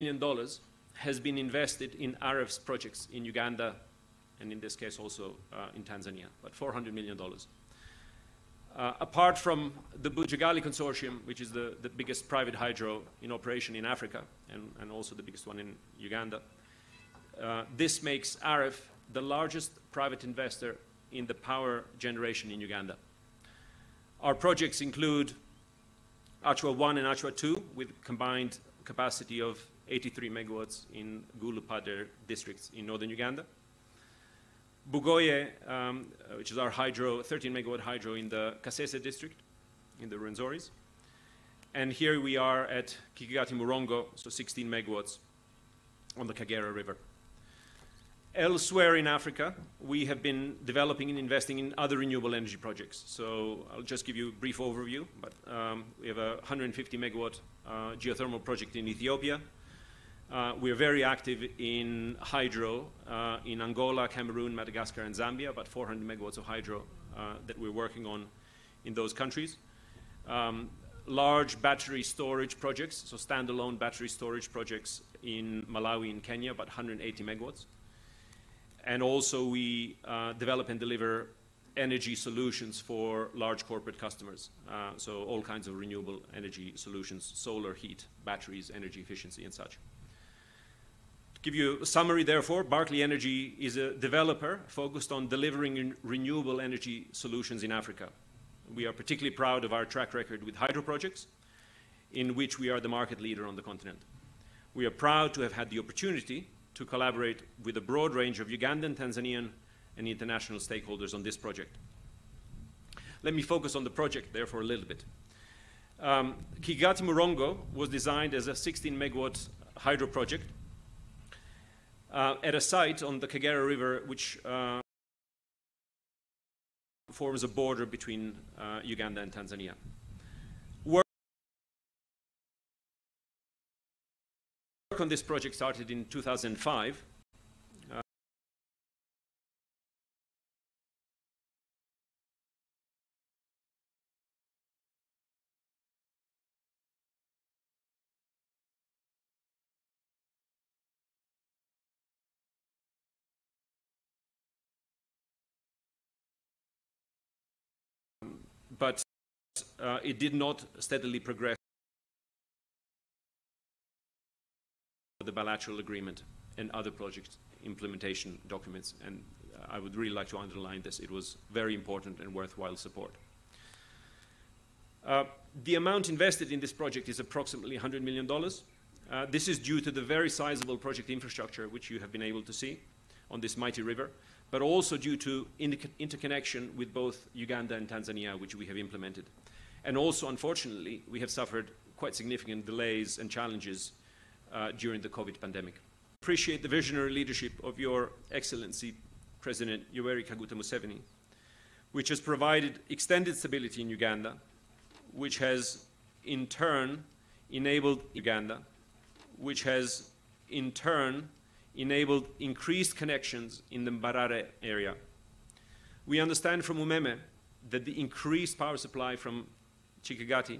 million has been invested in RF's projects in Uganda, and in this case also in Tanzania, but $400 million. Apart from the Bujagali Consortium, which is the biggest private hydro in operation in Africa, and also the biggest one in Uganda, this makes RF the largest private investor in the power generation in Uganda. Our projects include Achua 1 and Achua 2 with combined capacity of 83 megawatts in Gulu-Padre districts in northern Uganda. Bugoye, which is our hydro, 13 megawatt hydro in the Kasese district in the Rwenzoris. And here we are at Kikagati Murongo, so 16 megawatts on the Kagera River. Elsewhere in Africa, we have been developing and investing in other renewable energy projects. So I'll just give you a brief overview, but we have a 150 megawatt geothermal project in Ethiopia. We are very active in hydro in Angola, Cameroon, Madagascar, and Zambia, about 400 megawatts of hydro that we're working on in those countries. Large battery storage projects, so standalone battery storage projects in Malawi and Kenya, about 180 megawatts. And also we develop and deliver energy solutions for large corporate customers. So all kinds of renewable energy solutions, solar, heat, batteries, energy efficiency, and such. To give you a summary, therefore, Barclay Energy is a developer focused on delivering renewable energy solutions in Africa. We are particularly proud of our track record with hydro projects, in which we are the market leader on the continent. We are proud to have had the opportunity to collaborate with a broad range of Ugandan, Tanzanian, and international stakeholders on this project. Let me focus on the project, therefore, a little bit. Kikagati Murongo was designed as a 16 megawatt hydro project at a site on the Kagera River, which forms a border between Uganda and Tanzania. Work on this project started in 2005. But it did not steadily progress the bilateral agreement and other project implementation documents. And I would really like to underline this. It was very important and worthwhile support. The amount invested in this project is approximately $100 million. This is due to the very sizable project infrastructure which you have been able to see on this mighty river, but also due to interconnection with both Uganda and Tanzania, which we have implemented. And also, unfortunately, we have suffered quite significant delays and challenges during the COVID pandemic. Appreciate the visionary leadership of Your Excellency, President Yoweri Kaguta Museveni, which has provided extended stability in Uganda, which has in turn enabled increased connections in the Mbarara area. We understand from Umeme that the increased power supply from Kikagati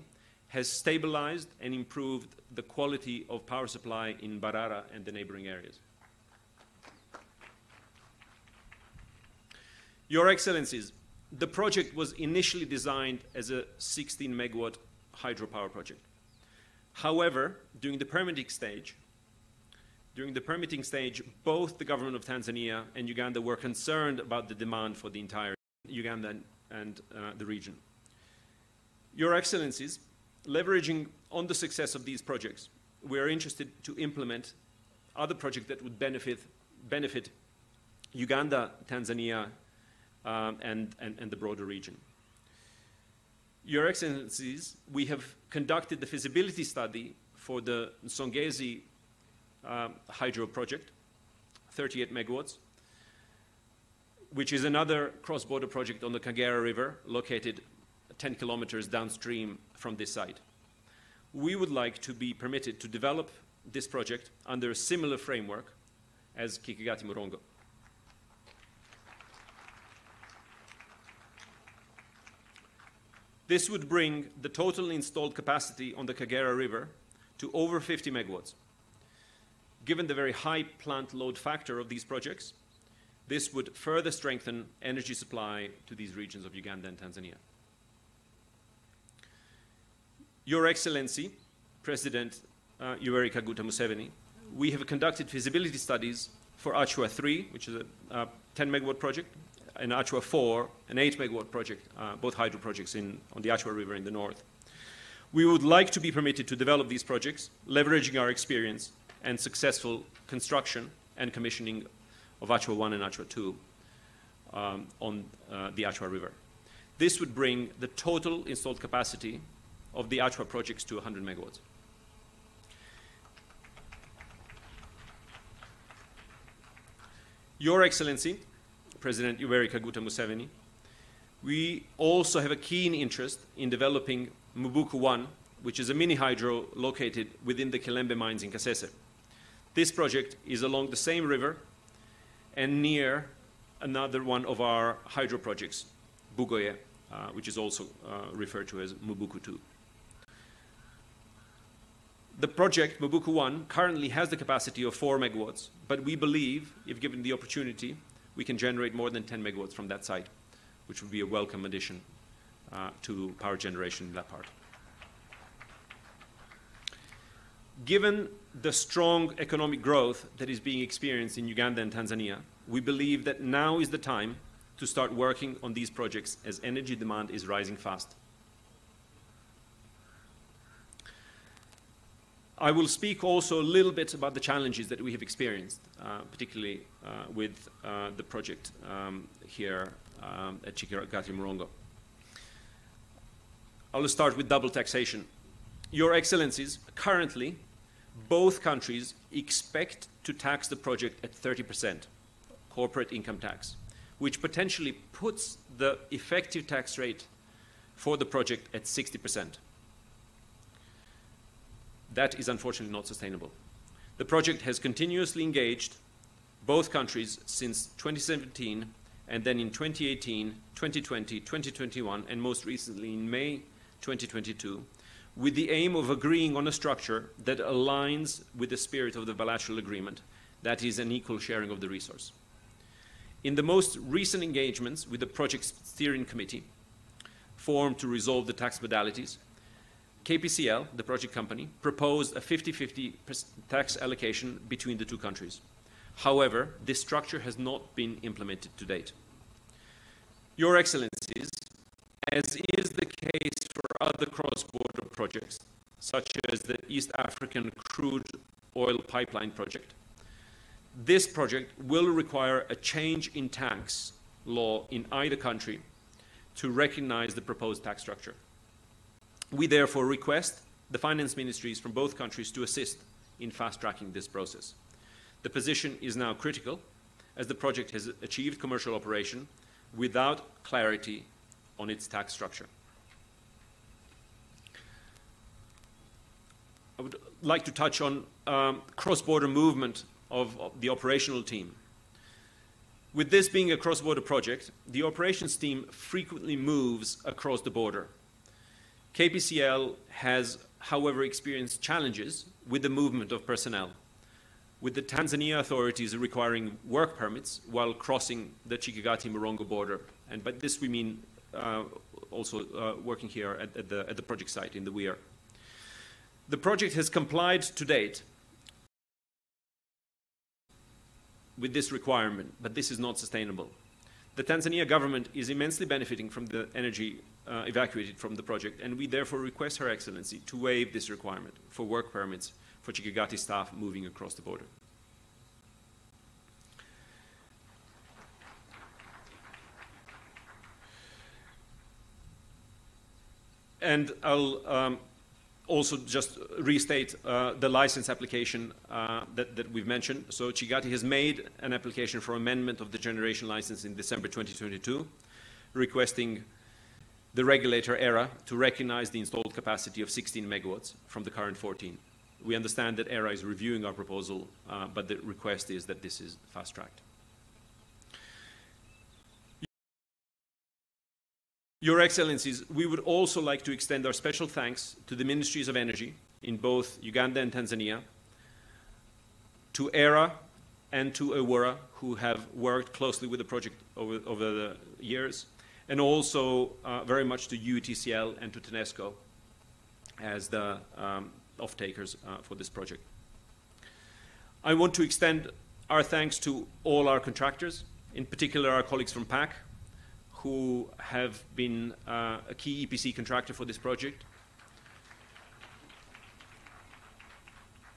has stabilized and improved the quality of power supply in Mbarara and the neighboring areas. Your Excellencies, the project was initially designed as a 16 megawatt hydropower project. However, during the permitting stage, both the government of Tanzania and Uganda were concerned about the demand for the entire Uganda and the region. Your Excellencies, leveraging on the success of these projects, we are interested to implement other projects that would benefit Uganda, Tanzania, and the broader region. Your Excellencies, we have conducted the feasibility study for the Nsongezi hydro project, 38 megawatts, which is another cross-border project on the Kagera River, located 10 kilometers downstream from this site. We would like to be permitted to develop this project under a similar framework as Kikagati Murongo. This would bring the total installed capacity on the Kagera River to over 50 megawatts. Given the very high plant load factor of these projects, this would further strengthen energy supply to these regions of Uganda and Tanzania. Your Excellency, President Yoweri Kaguta Museveni, we have conducted feasibility studies for Achua 3, which is a 10 megawatt project, and Achua 4, an 8 megawatt project, both hydro projects on the Achua River in the north. We would like to be permitted to develop these projects, leveraging our experience and successful construction and commissioning of Achua 1 and Achua 2 on the Achua River. This would bring the total installed capacity of the Achua projects to 100 megawatts. Your Excellency, President Yoweri Kaguta Museveni, we also have a keen interest in developing Mubuku 1, which is a mini hydro located within the Kilembe mines in Kasese. This project is along the same river and near another one of our hydro projects, Bugoye, which is also referred to as Mubuku 2. The project, Mubuku 1, currently has the capacity of 4 megawatts, but we believe, if given the opportunity, we can generate more than 10 megawatts from that site, which would be a welcome addition to power generation in that part. Given the strong economic growth that is being experienced in Uganda and Tanzania, we believe that now is the time to start working on these projects as energy demand is rising fast. I will speak also a little bit about the challenges that we have experienced, particularly with the project here at Kikagati, Murongo. I will start with double taxation. Your Excellencies, currently, both countries expect to tax the project at 30% corporate income tax, which potentially puts the effective tax rate for the project at 60%. That is unfortunately not sustainable. The project has continuously engaged both countries since 2017, and then in 2018, 2020, 2021, and most recently in May 2022, with the aim of agreeing on a structure that aligns with the spirit of the bilateral agreement, that is an equal sharing of the resource. In the most recent engagements with the project steering committee formed to resolve the tax modalities, KPCL, the project company, proposed a 50-50 tax allocation between the two countries. However, this structure has not been implemented to date. Your Excellencies, as is the case for other cross-border projects, such as the East African crude oil pipeline project, this project will require a change in tax law in either country to recognize the proposed tax structure. We therefore request the finance ministries from both countries to assist in fast-tracking this process. The position is now critical, as the project has achieved commercial operation without clarity on its tax structure. I would like to touch on cross-border movement of the operational team. With this being a cross-border project, the operations team frequently moves across the border. KPCL has, however, experienced challenges with the movement of personnel, with the Tanzania authorities requiring work permits while crossing the Kikagati-Murongo border. And by this we mean also working here at the project site in the Weir. The project has complied to date with this requirement, but this is not sustainable. The Tanzania government is immensely benefiting from the energy evacuated from the project, and we therefore request Her Excellency to waive this requirement for work permits for Kikagati staff moving across the border. And I'll also just restate the license application that we've mentioned. So Kikagati has made an application for amendment of the generation license in December 2022, requesting the regulator ERA to recognize the installed capacity of 16 megawatts from the current 14. We understand that ERA is reviewing our proposal, but the request is that this is fast-tracked. Your Excellencies, we would also like to extend our special thanks to the Ministries of Energy in both Uganda and Tanzania to ERA and to Aurora, who have worked closely with the project over the years, and also very much to UTCL and to TENESCO as the off-takers for this project. I want to extend our thanks to all our contractors, in particular our colleagues from PAC, who have been a key EPC contractor for this project,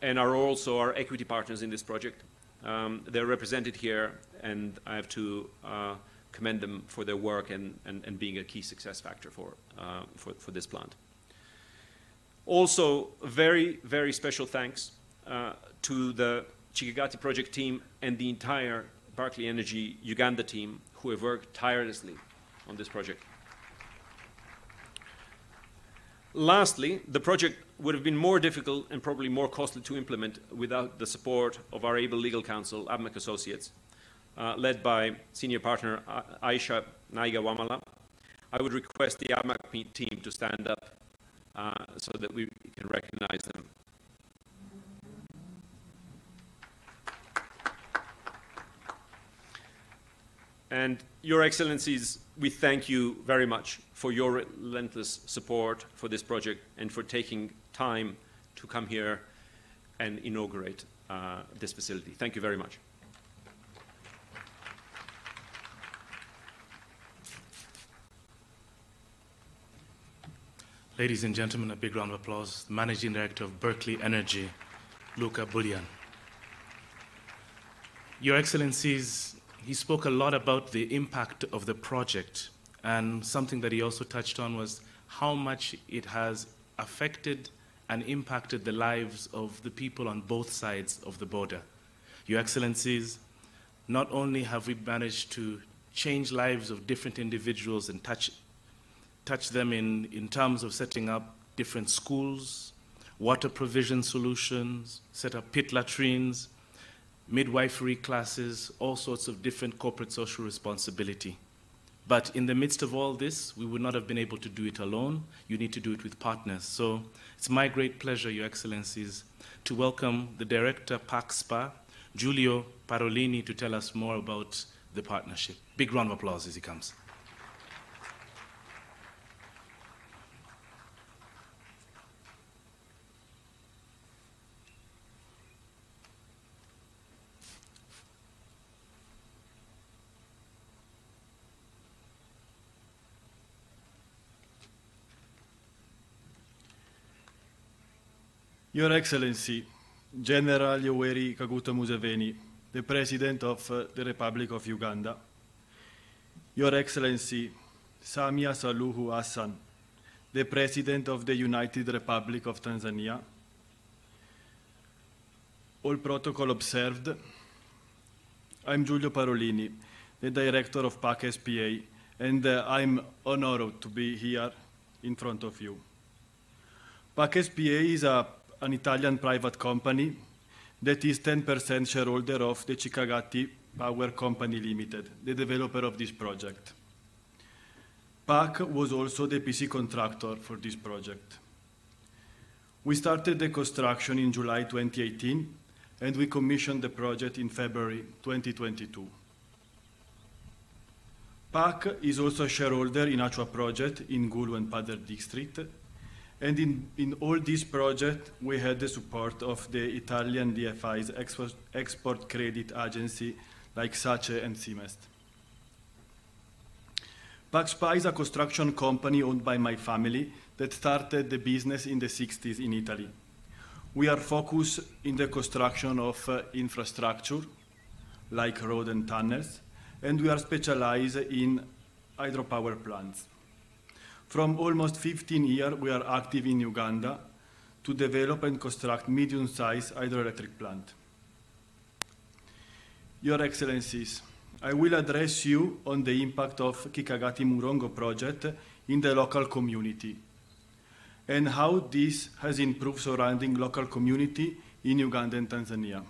and are also our equity partners in this project. They're represented here, and I have to commend them for their work and being a key success factor for this plant. Also, very, very special thanks to the Kikagati project team and the entire Berkeley Energy Uganda team who have worked tirelessly on this project. Lastly, the project would have been more difficult and probably more costly to implement without the support of our able legal counsel, Abmac Associates, led by senior partner Aisha Naiga Wamala. I would request the Abmac team to stand up so that we can recognize them. And Your Excellencies, we thank you very much for your relentless support for this project and for taking time to come here and inaugurate this facility. Thank you very much. Ladies and gentlemen, a big round of applause. The Managing Director of Berkeley Energy, Luca Bullian. Your Excellencies, he spoke a lot about the impact of the project, and something that he also touched on was how much it has affected and impacted the lives of the people on both sides of the border. Your Excellencies, not only have we managed to change lives of different individuals and touch them in terms of setting up different schools, water provision solutions, set up pit latrines, midwifery classes, all sorts of different corporate social responsibility. But in the midst of all this, we would not have been able to do it alone. You need to do it with partners. So it's my great pleasure, Your Excellencies, to welcome the Director, PAC SPA, Giulio Parolini, to tell us more about the partnership. Big round of applause as he comes. Your Excellency, General Yoweri Kaguta Museveni, the President of the Republic of Uganda. Your Excellency, Samia Suluhu Hassan, the President of the United Republic of Tanzania. All protocol observed. I'm Giulio Parolini, the Director of PAC SPA, and I'm honored to be here in front of you. PAC SPA is an Italian private company that is 10% shareholder of the Kikagati Power Company Limited, the developer of this project. PAC was also the EPC contractor for this project. We started the construction in July 2018, and we commissioned the project in February 2022. PAC is also a shareholder in Achua project in Gulu and Padar district. And in all these projects, we had the support of the Italian DFI's export credit agency like SACE and CIMEST. PAC SPA is a construction company owned by my family that started the business in the 60s in Italy. We are focused in the construction of infrastructure, like road and tunnels, and we are specialized in hydropower plants. From almost 15 years, we are active in Uganda to develop and construct medium-sized hydroelectric plant. Your Excellencies, I will address you on the impact of Kikagati Murongo project in the local community and how this has improved surrounding local community in Uganda and Tanzania.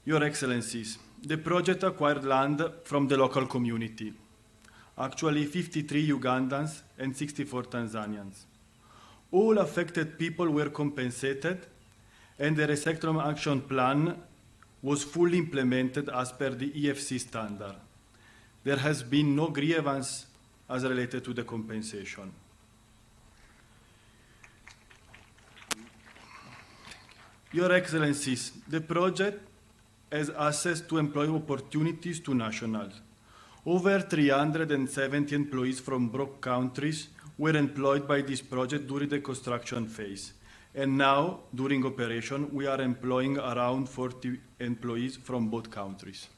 Your Excellencies, the project acquired land from the local community. Actually 53 Ugandans and 64 Tanzanians. All affected people were compensated, and the Recycling Action Plan was fully implemented as per the EFC standard. There has been no grievance as related to the compensation. Your Excellencies, the project has access to employment opportunities to nationals. Over 370 employees from broke countries were employed by this project during the construction phase. And now, during operation, we are employing around 40 employees from both countries.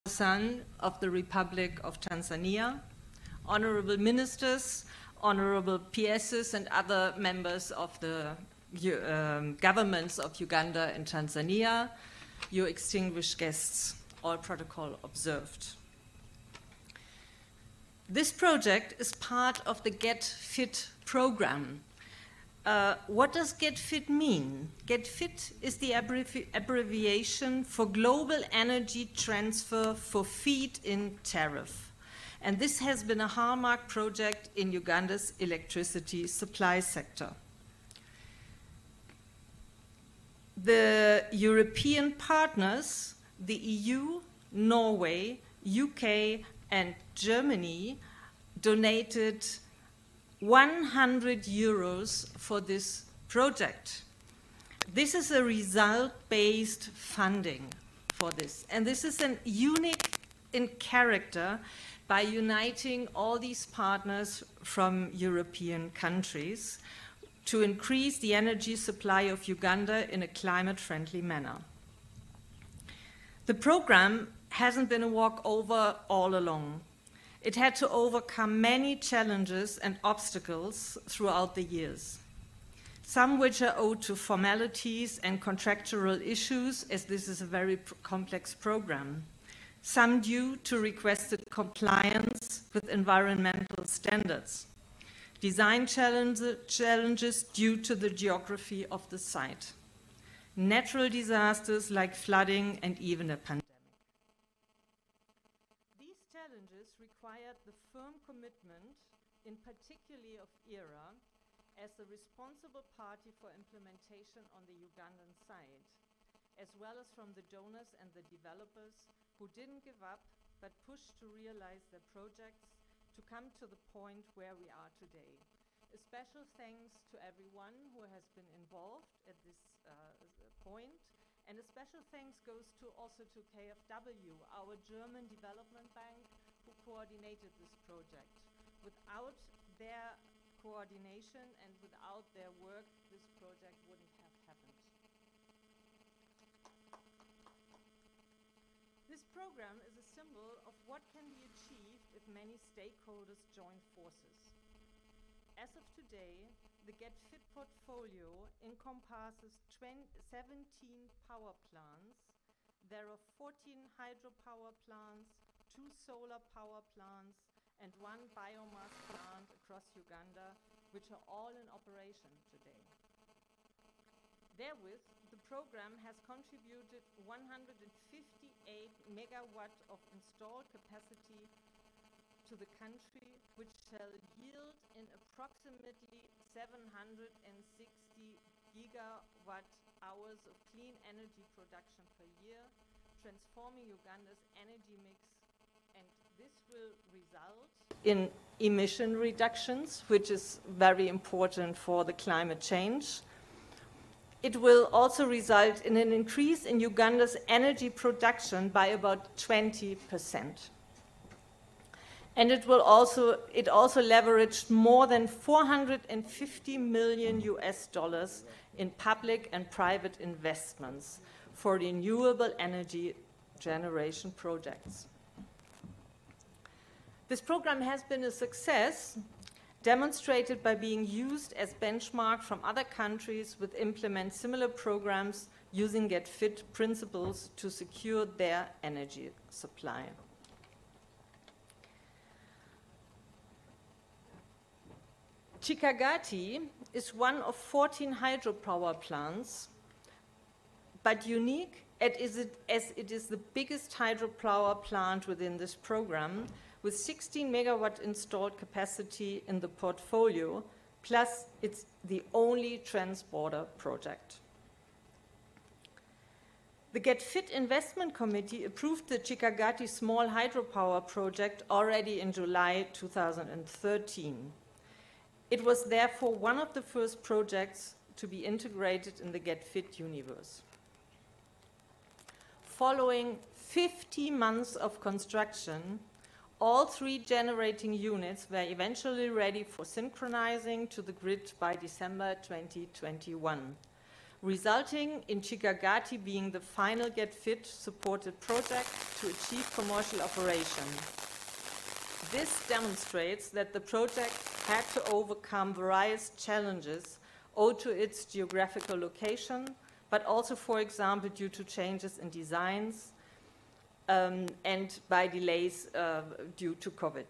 Son of the Republic of Tanzania, honorable ministers, honorable PSs, and other members of the governments of Uganda and Tanzania, your distinguished guests, all protocol observed. This project is part of the Get Fit program. What does Get Fit mean? Get Fit is the abbreviation for Global Energy Transfer for Feed-in Tariff. And this has been a hallmark project in Uganda's electricity supply sector. The European partners, the EU, Norway, UK, and Germany donated 100 euros for this project. This is a result-based funding for this. And this is an unique in character by uniting all these partners from European countries to increase the energy supply of Uganda in a climate-friendly manner. The program hasn't been a walkover all along. It had to overcome many challenges and obstacles throughout the years, some which are owed to formalities and contractual issues, as this is a very complex program, some due to requested compliance with environmental standards, design challenges due to the geography of the site, natural disasters like flooding, and even a pandemic. These challenges required the firm commitment, in particularly of ERA, as the responsible party for implementation on the Ugandan side, as well as from the donors and the developers who didn't give up but pushed to realize their projects to come to the point where we are today. A special thanks to everyone who has been involved at this point, and a special thanks goes also to KfW, our German development bank, who coordinated this project. Without their coordination and without their work, this project wouldn't have happened. This program is a symbol of what can be achieved if many stakeholders join forces. As of today, the Get Fit portfolio encompasses 17 power plants. There are 14 hydropower plants, 2 solar power plants, and 1 biomass plant across Uganda, which are all in operation today. Therewith, the program has contributed 158 megawatt of installed capacity to the country, which shall yield in approximately 760 gigawatt hours of clean energy production per year, transforming Uganda's energy mix and This will result in emission reductions, which is very important for the climate change. It will also result in an increase in Uganda's energy production by about 20%. And it also leveraged more than 450 million US dollars in public and private investments for renewable energy generation projects. This program has been a success, demonstrated by being used as benchmark from other countries which implement similar programs using Get Fit principles to secure their energy supply. Kikagati is one of 14 hydropower plants, but unique as it is the biggest hydropower plant within this program, with 16 megawatt installed capacity in the portfolio, plus it's the only transborder project. The Get Fit Investment Committee approved the Kikagati small hydropower project already in July 2013. It was therefore one of the first projects to be integrated in the Get Fit universe. Following 50 months of construction, all 3 generating units were eventually ready for synchronizing to the grid by December 2021, resulting in Kikagati being the final Get Fit supported project to achieve commercial operation. This demonstrates that the project had to overcome various challenges owed to its geographical location, but also, for example, due to changes in designs and by delays due to COVID.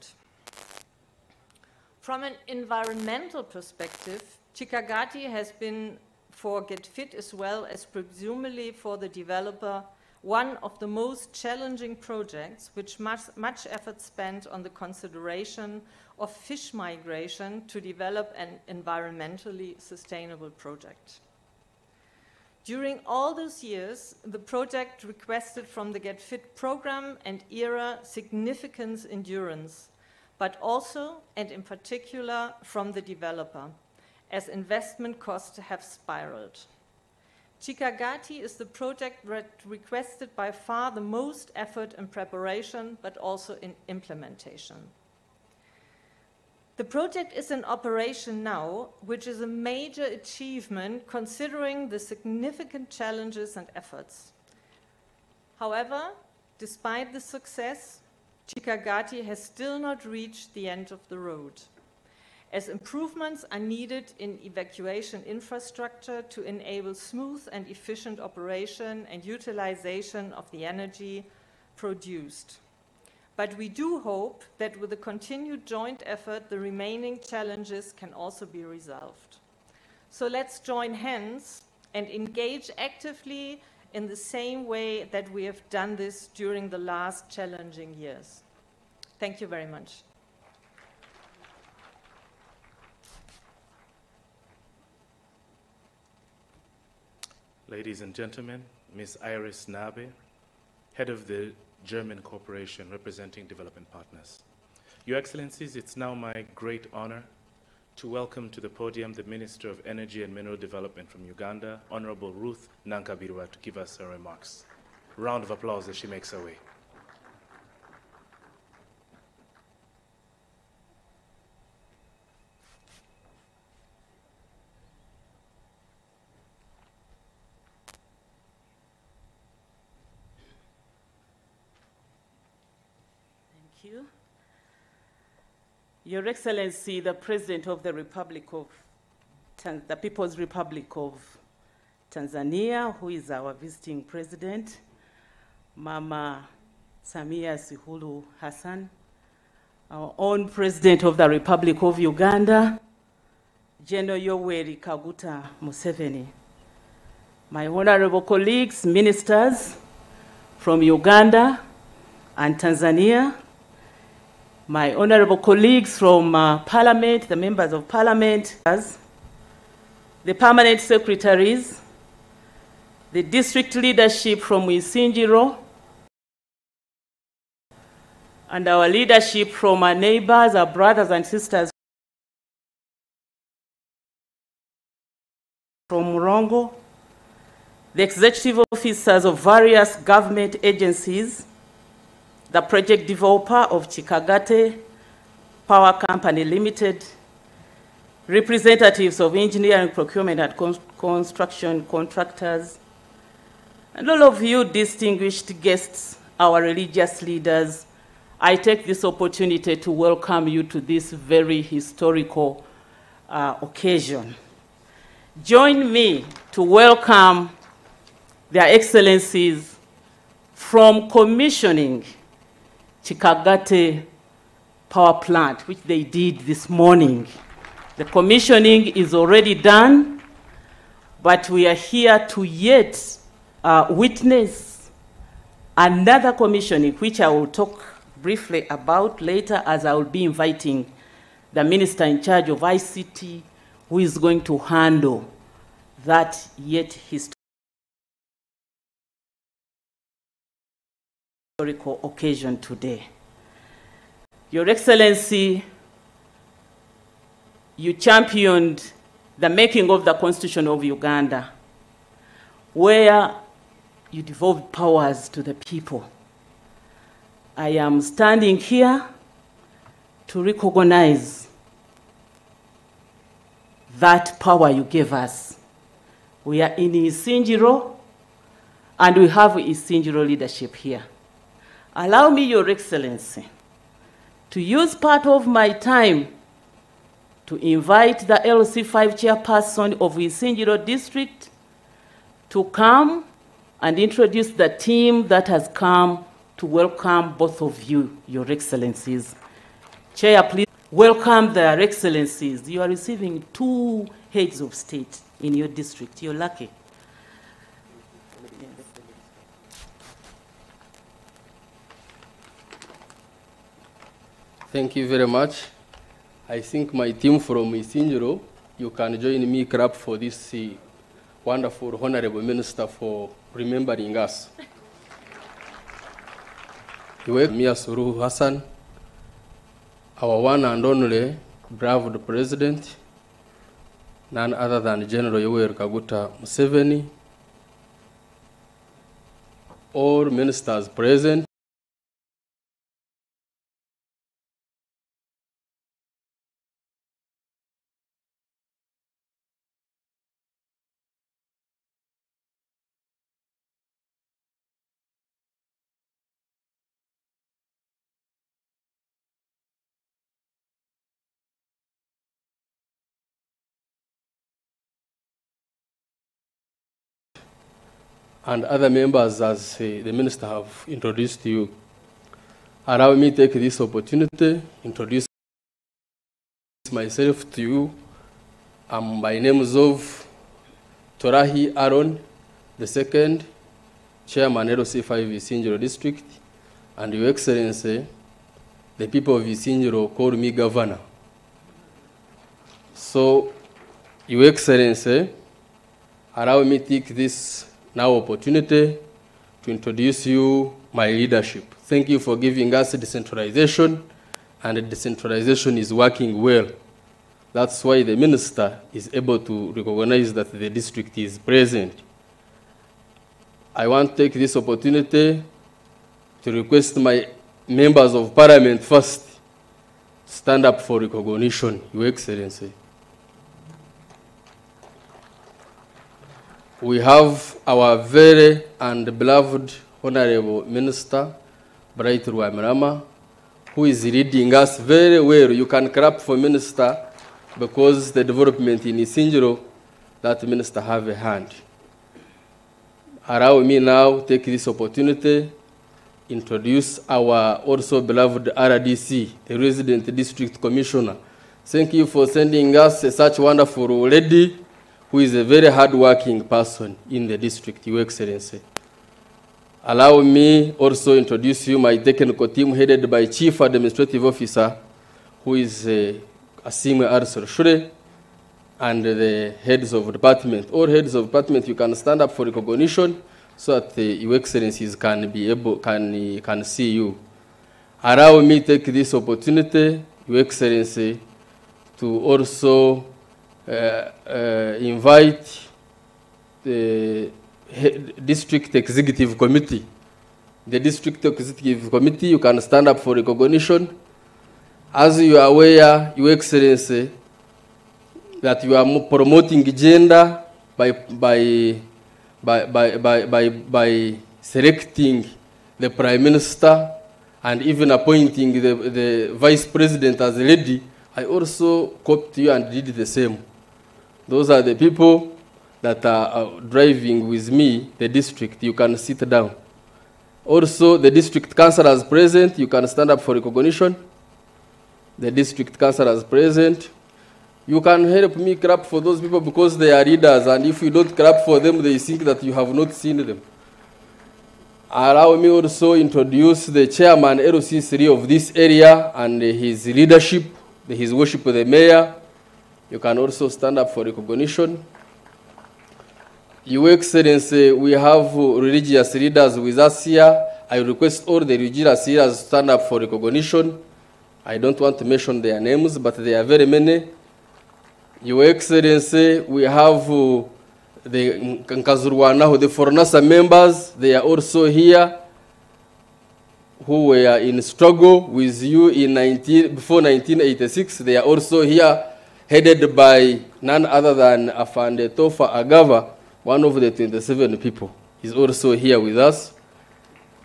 From an environmental perspective, Kikagati has been, for Get Fit as well as presumably for the developer, one of the most challenging projects, with much effort spent on the consideration of fish migration to develop an environmentally sustainable project. During all those years, the project requested from the Get Fit program and era significant endurance, but also, and in particular, from the developer, as investment costs have spiraled. Kikagati is the project that requested by far the most effort in preparation, but also in implementation. The project is in operation now, which is a major achievement considering the significant challenges and efforts. However, despite the success, Kikagati has still not reached the end of the road, as improvements are needed in evacuation infrastructure to enable smooth and efficient operation and utilization of the energy produced. But we do hope that with a continued joint effort, the remaining challenges can also be resolved. So let's join hands and engage actively in the same way that we have done this during the last challenging years. Thank you very much. Ladies and gentlemen, Ms. Iris Nabe, head of the German corporation representing development partners. Your Excellencies, it's now my great honor to welcome to the podium the Minister of Energy and Mineral Development from Uganda, Honorable Ruth Nankabirwa, to give us her remarks. Round of applause as she makes her way. You. Your Excellency, the President of the People's Republic of Tanzania, who is our visiting President, Mama Samia Suluhu Hassan, our own President of the Republic of Uganda, General Yoweri Kaguta Museveni, my honorable colleagues, ministers from Uganda and Tanzania, my honorable colleagues from Parliament, the members of Parliament, the permanent secretaries, the district leadership from Uzinduzi, and our leadership from our neighbors, our brothers and sisters from Murongo, the executive officers of various government agencies, the project developer of Kikagati Power Company Limited, representatives of engineering, procurement, and construction contractors, and all of you distinguished guests, our religious leaders. I take this opportunity to welcome you to this very historical occasion. Join me to welcome Their Excellencies from commissioning Kikagati Power Plant, which they did this morning. The commissioning is already done, but we are here to yet witness another commissioning, which I will talk briefly about later, as I will be inviting the Minister in charge of ICT, who is going to handle that yet historical occasion today. Your Excellency, you championed the making of the Constitution of Uganda, where you devolved powers to the people. I am standing here to recognize that power you gave us. We are in Uzinduzi, and we have Uzinduzi leadership here. Allow me, Your Excellency, to use part of my time to invite the LC5 chairperson of Uzinduzi district to come and introduce the team that has come to welcome both of you, Your Excellencies. Chair, please welcome their Excellencies. You are receiving 2 heads of state in your district. You're lucky. Thank you very much. I think my team from Uzinduzi, you can join me clap for this wonderful Honorable Minister for remembering us. Mia Suluhu Hassan, our one and only brave President, none other than General Yoweri Kaguta Museveni, all ministers present, and other members, as the Minister have introduced you. Allow me to take this opportunity to introduce myself to you. I'm by names of Torahi Aaron II, Chairman LC5 Uzinduzi District, and Your Excellency, the people of Uzinduzi call me Governor. So, Your Excellency, allow me to take this now opportunity to introduce you my leadership. Thank you for giving us decentralization, and decentralization is working well. That's why the Minister is able to recognize that the district is present. I want to take this opportunity to request my members of Parliament first stand up for recognition, Your Excellency. We have our very and beloved Honorable Minister, Bright Ruamirama, who is leading us very well. You can clap for Minister, because the development in Uzinduzi, that Minister have a hand. Allow me now to take this opportunity to introduce our also beloved RDC, the Resident District Commissioner. Thank you for sending us such wonderful lady, who is a very hard-working person in the district, Your Excellency. Allow me also introduce you my technical team headed by Chief Administrative Officer, who is Asimwe Arsel, and the heads of department. All heads of department, you can stand up for recognition so that Your Excellencies can be able, can see you. allow me take this opportunity, Your Excellency, to also invite the District Executive Committee. The District Executive Committee, you can stand up for recognition. As you are aware, Your Excellency, that you are promoting gender by selecting the Prime Minister and even appointing the Vice President as a lady. I also copied you and did the same. Those are the people that are driving with me the district. You can sit down. Also, the district councillors present, you can stand up for recognition. The district councillors present. You can help me clap for those people because they are leaders, and if you don't clap for them, they think that you have not seen them. Allow me also introduce the chairman LC3 of this area and his leadership, his worship of the mayor. You can also stand up for recognition. Your Excellency, we have religious leaders with us here. I request all the religious leaders to stand up for recognition. I don't want to mention their names, but there are very many. Your Excellency, we have the Nkazurwanaho, the Fornasa members. They are also here, who were in struggle with you before 1986. They are also here, headed by none other than Afande Tofa Agava, one of the 27 people. He's also here with us.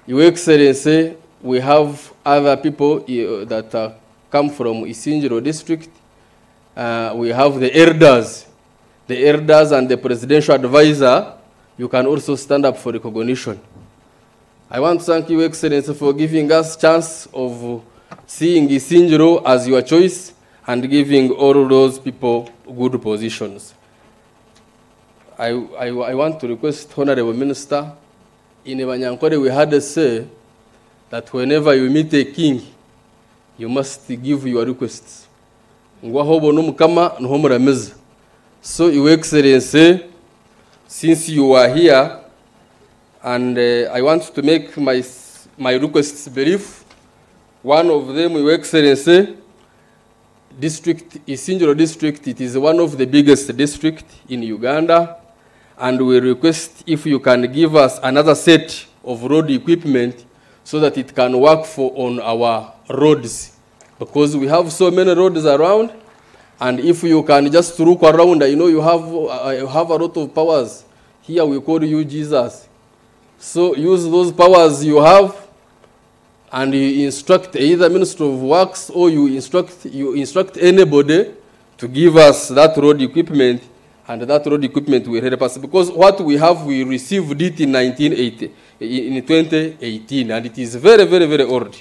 Your Excellency, we have other people that come from Uzinduzi district. We have the elders and the presidential advisor. You can also stand up for recognition. I want to thank you, Excellency, for giving us chance of seeing Uzinduzi as your choice and giving all those people good positions. I want to request Honorable Minister, in Ebanyankore we had a say that whenever you meet a king, you must give your requests. So, Your Excellency, since you are here, and I want to make my requests brief. One of them, Your Excellency, Uzinduzi district, it is one of the biggest districts in Uganda, and we request if you can give us another set of road equipment so that it can work on our roads. Because we have so many roads around, and if you can just look around, you know you have a lot of powers. Here we call you Jesus. So use those powers you have, and you instruct either Minister of Works or you instruct anybody to give us that road equipment, and that road equipment will help us. Because what we have, we received it in 2018, and it is very, very, very old.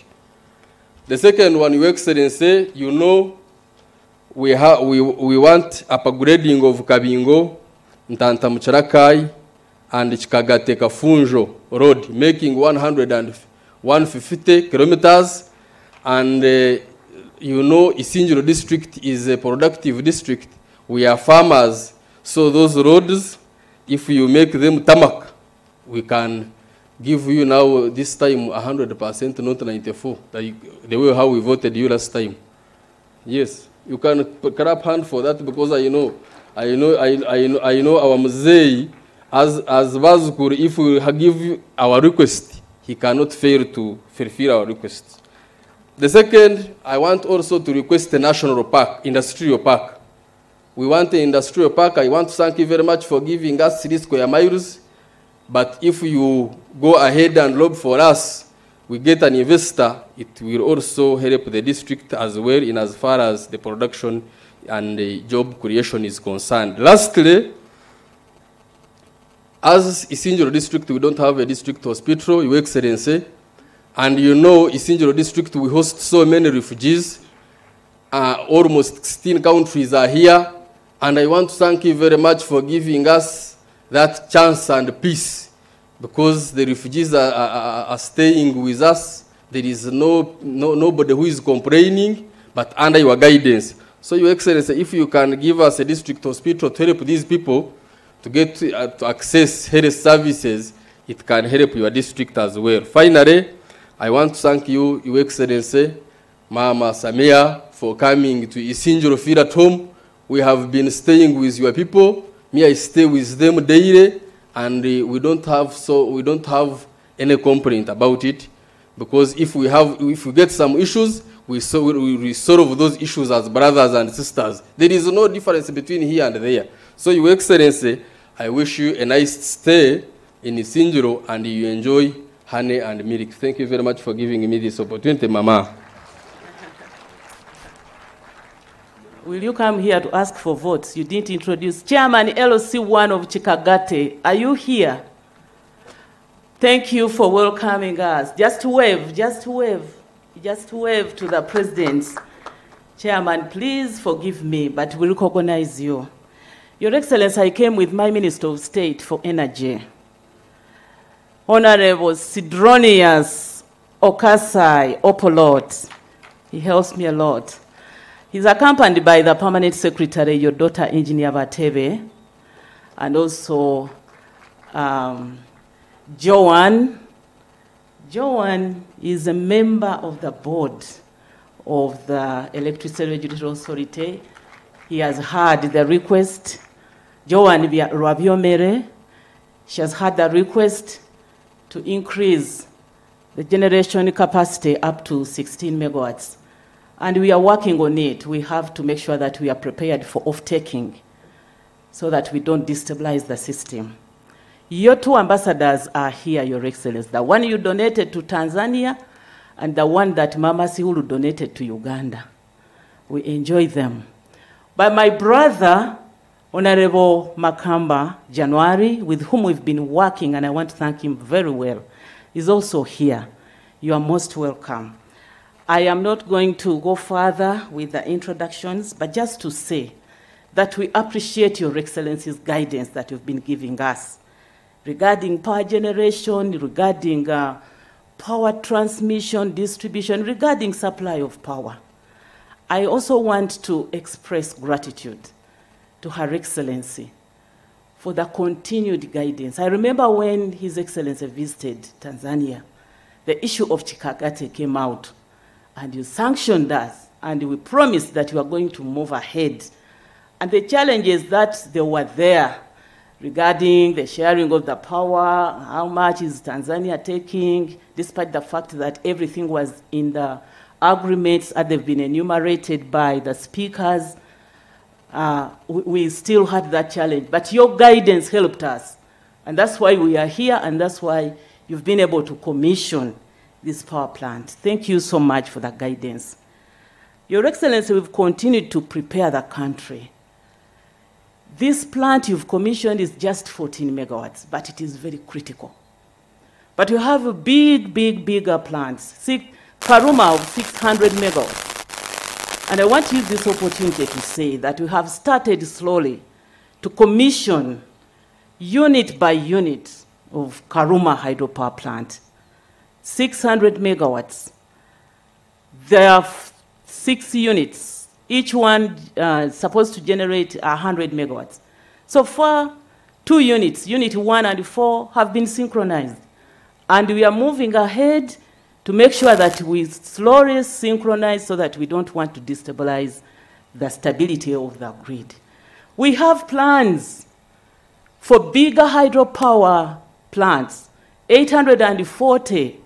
The second one, Your Excellency, you know, we want upgrading of Kabingo, Ntantamucharakai, and Kikagati Kafunjo road, making 150 kilometers. And you know, Uzinduzi district is a productive district. We are farmers, so those roads, if you make them tarmac, we can give you now this time 100%, not 94%. The way how we voted you last time. Yes, you can clap hand for that, because I know our Mzee, as Bazukur, if we give our request, he cannot fail to fulfill our request. The second, I want also to request a national park, industrial park. We want an industrial park. I want to thank you very much for giving us 3 square miles. But if you go ahead and look for us, we get an investor, it will also help the district as well in as far as the production and the job creation is concerned. Lastly, as Uzinduzi district, we don't have a district hospital, Your Excellency. And you know, Uzinduzi district, we host so many refugees. Almost 16 countries are here. And I want to thank you very much for giving us that chance and peace, because the refugees are staying with us. There is nobody who is complaining, but under your guidance. So, Your Excellency, if you can give us a district hospital to help these people to get to access health services, it can help your district as well. Finally, I want to thank you, Your Excellency, Mama Samia, for coming to Uzinduzi Feel at Home. We have been staying with your people. Me, I stay with them daily, and we don't have any complaint about it, because if we get some issues, we solve those issues as brothers and sisters. There is no difference between here and there. So, Your Excellency, I wish you a nice stay in Uzinduzi and you enjoy honey and milk. Thank you very much for giving me this opportunity, Mama. Will you come here to ask for votes? You didn't introduce Chairman LOC1 of Kikagati. Are you here? Thank you for welcoming us. Just wave, just wave. Just wave to the President. Chairman, please forgive me, but we recognize you. Your Excellency, I came with my Minister of State for Energy, Honorable Sidronius Okasai Opolot. He helps me a lot. He's accompanied by the Permanent Secretary, your daughter, Engineer Batebe, and also Joan. Joan is a member of the board of the Electricity Regulatory Authority. He has heard the request. Joan Rabiomere, she has had the request to increase the generation capacity up to 16 megawatts. And we are working on it. We have to make sure that we are prepared for off-taking so that we don't destabilize the system. Your two ambassadors are here, Your Excellency. The one you donated to Tanzania and the one that Mama Sihulu donated to Uganda. We enjoy them. But my brother, Honorable Makamba January, with whom we've been working, and I want to thank him very well, is also here. You are most welcome. I am not going to go further with the introductions, but just to say that we appreciate Your Excellency's guidance that you've been giving us regarding power generation, regarding power transmission, distribution, regarding supply of power. I also want to express gratitude to Her Excellency for the continued guidance. I remember when His Excellency visited Tanzania, the issue of Kikagati came out, and you sanctioned us, and we promised that we were going to move ahead. And the challenges that they were there regarding the sharing of the power, how much is Tanzania taking, despite the fact that everything was in the agreements that they've been enumerated by the speakers, we still had that challenge. But your guidance helped us. And that's why we are here, and that's why you've been able to commission this power plant. Thank you so much for that guidance. Your Excellency, we've continued to prepare the country. This plant you've commissioned is just 14 megawatts, but it is very critical. But you have a bigger plants, Karuma of 600 megawatts. And I want to use this opportunity to say that we have started slowly to commission unit by unit of Karuma hydropower plant. 600 megawatts. There are 6 units. Each one supposed to generate 100 megawatts. So far, 2 units, Unit 1 and 4, have been synchronized. And we are moving ahead to make sure that we slowly synchronize so that we don't want to destabilize the stability of the grid. We have plans for bigger hydropower plants, 840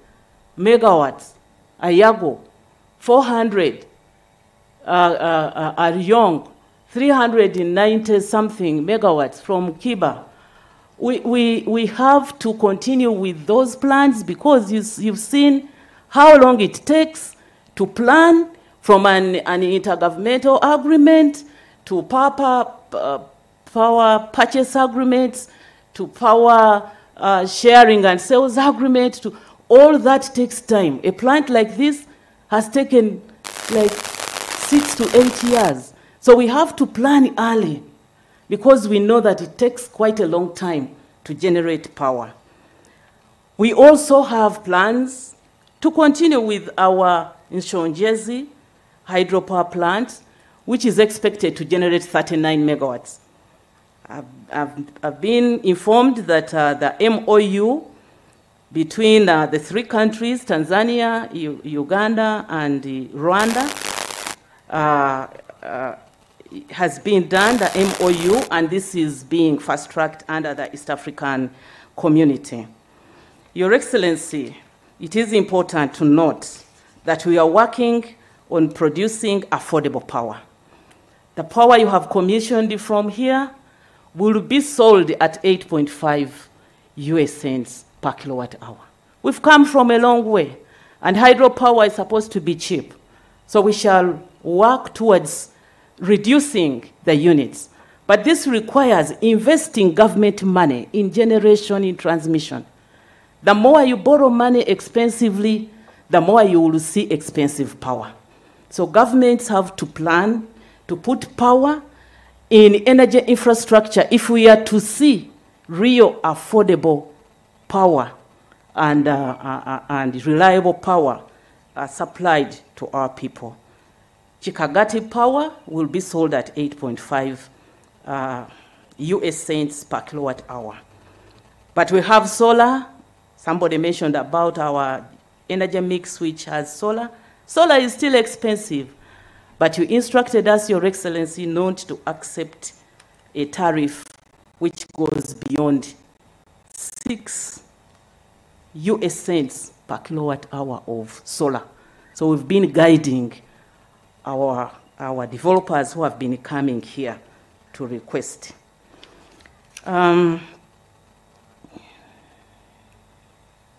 megawatts, Ayago, 400, Aryong, 390-something megawatts from Kiba. We have to continue with those plans because you've seen how long it takes to plan from an intergovernmental agreement to power purchase agreements to power sharing and sales agreement. To all that takes time. A plant like this has taken like 6 to 8 years. So we have to plan early because we know that it takes quite a long time to generate power. We also have plans to continue with our Nshonjezi hydropower plant, which is expected to generate 39 megawatts. I've been informed that the MOU between the three countries, Tanzania, Uganda, and Rwanda, has been done, the MOU, and this is being fast-tracked under the East African community. Your Excellency, it is important to note that we are working on producing affordable power. The power you have commissioned from here will be sold at 8.5 US cents per kilowatt hour. We've come from a long way, and hydropower is supposed to be cheap. So we shall work towards reducing the units. But this requires investing government money in generation, in transmission. The more you borrow money expensively, the more you will see expensive power. So governments have to plan to put power in energy infrastructure if we are to see real affordable power and reliable power supplied to our people. Kikagati power will be sold at 8.5 US cents per kilowatt hour. But we have solar. Somebody mentioned about our energy mix which has solar. Solar is still expensive, but you instructed us, Your Excellency, not to accept a tariff which goes beyond 6 US cents per kilowatt hour of solar. So we've been guiding our developers who have been coming here to request.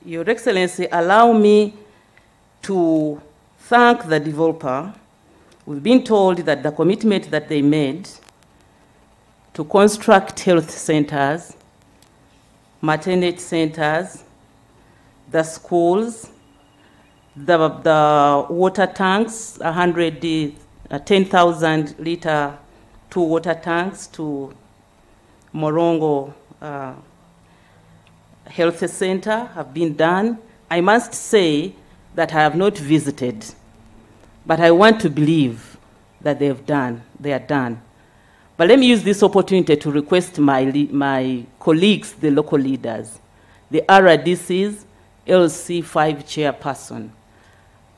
Your Excellency, allow me to thank the developer. We've been told that the commitment that they made to construct health centers, maternity centers, the schools, the water tanks, 10,000 liter 2 water tanks to Murongo Health Center have been done. I must say that I have not visited, but I want to believe that they are done. But let me use this opportunity to request my colleagues, the local leaders, the RDCs, LC5 chairperson,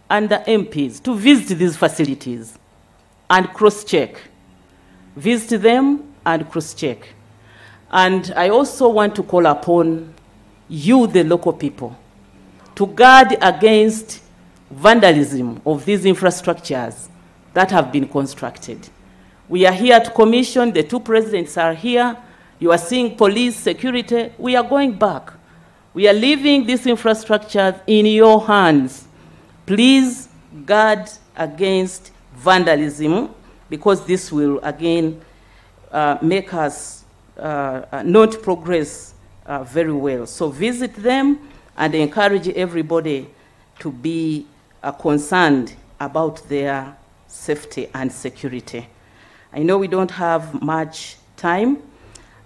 and the MPs to visit these facilities and cross-check. Visit them and cross-check. And I also want to call upon you, the local people, to guard against vandalism of these infrastructures that have been constructed. We are here to commission, the two presidents are here, you are seeing police, security, we are going back. We are leaving this infrastructure in your hands. Please guard against vandalism, because this will again make us not progress very well. So visit them and encourage everybody to be concerned about their safety and security. I know we don't have much time.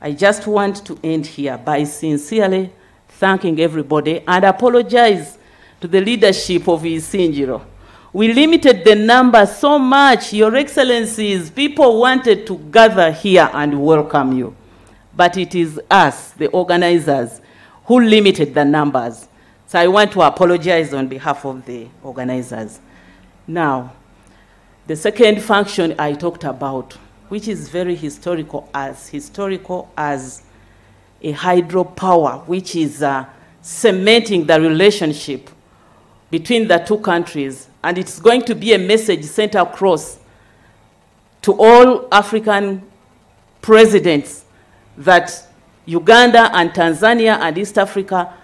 I just want to end here by sincerely thanking everybody and apologize to the leadership of Isingiro. We limited the number so much, Your Excellencies, people wanted to gather here and welcome you. But it is us, the organizers, who limited the numbers. So I want to apologize on behalf of the organizers. Now, the second function I talked about, which is very historical as a hydropower, which is cementing the relationship between the two countries, and it's going to be a message sent across to all African presidents that Uganda and Tanzania and East Africa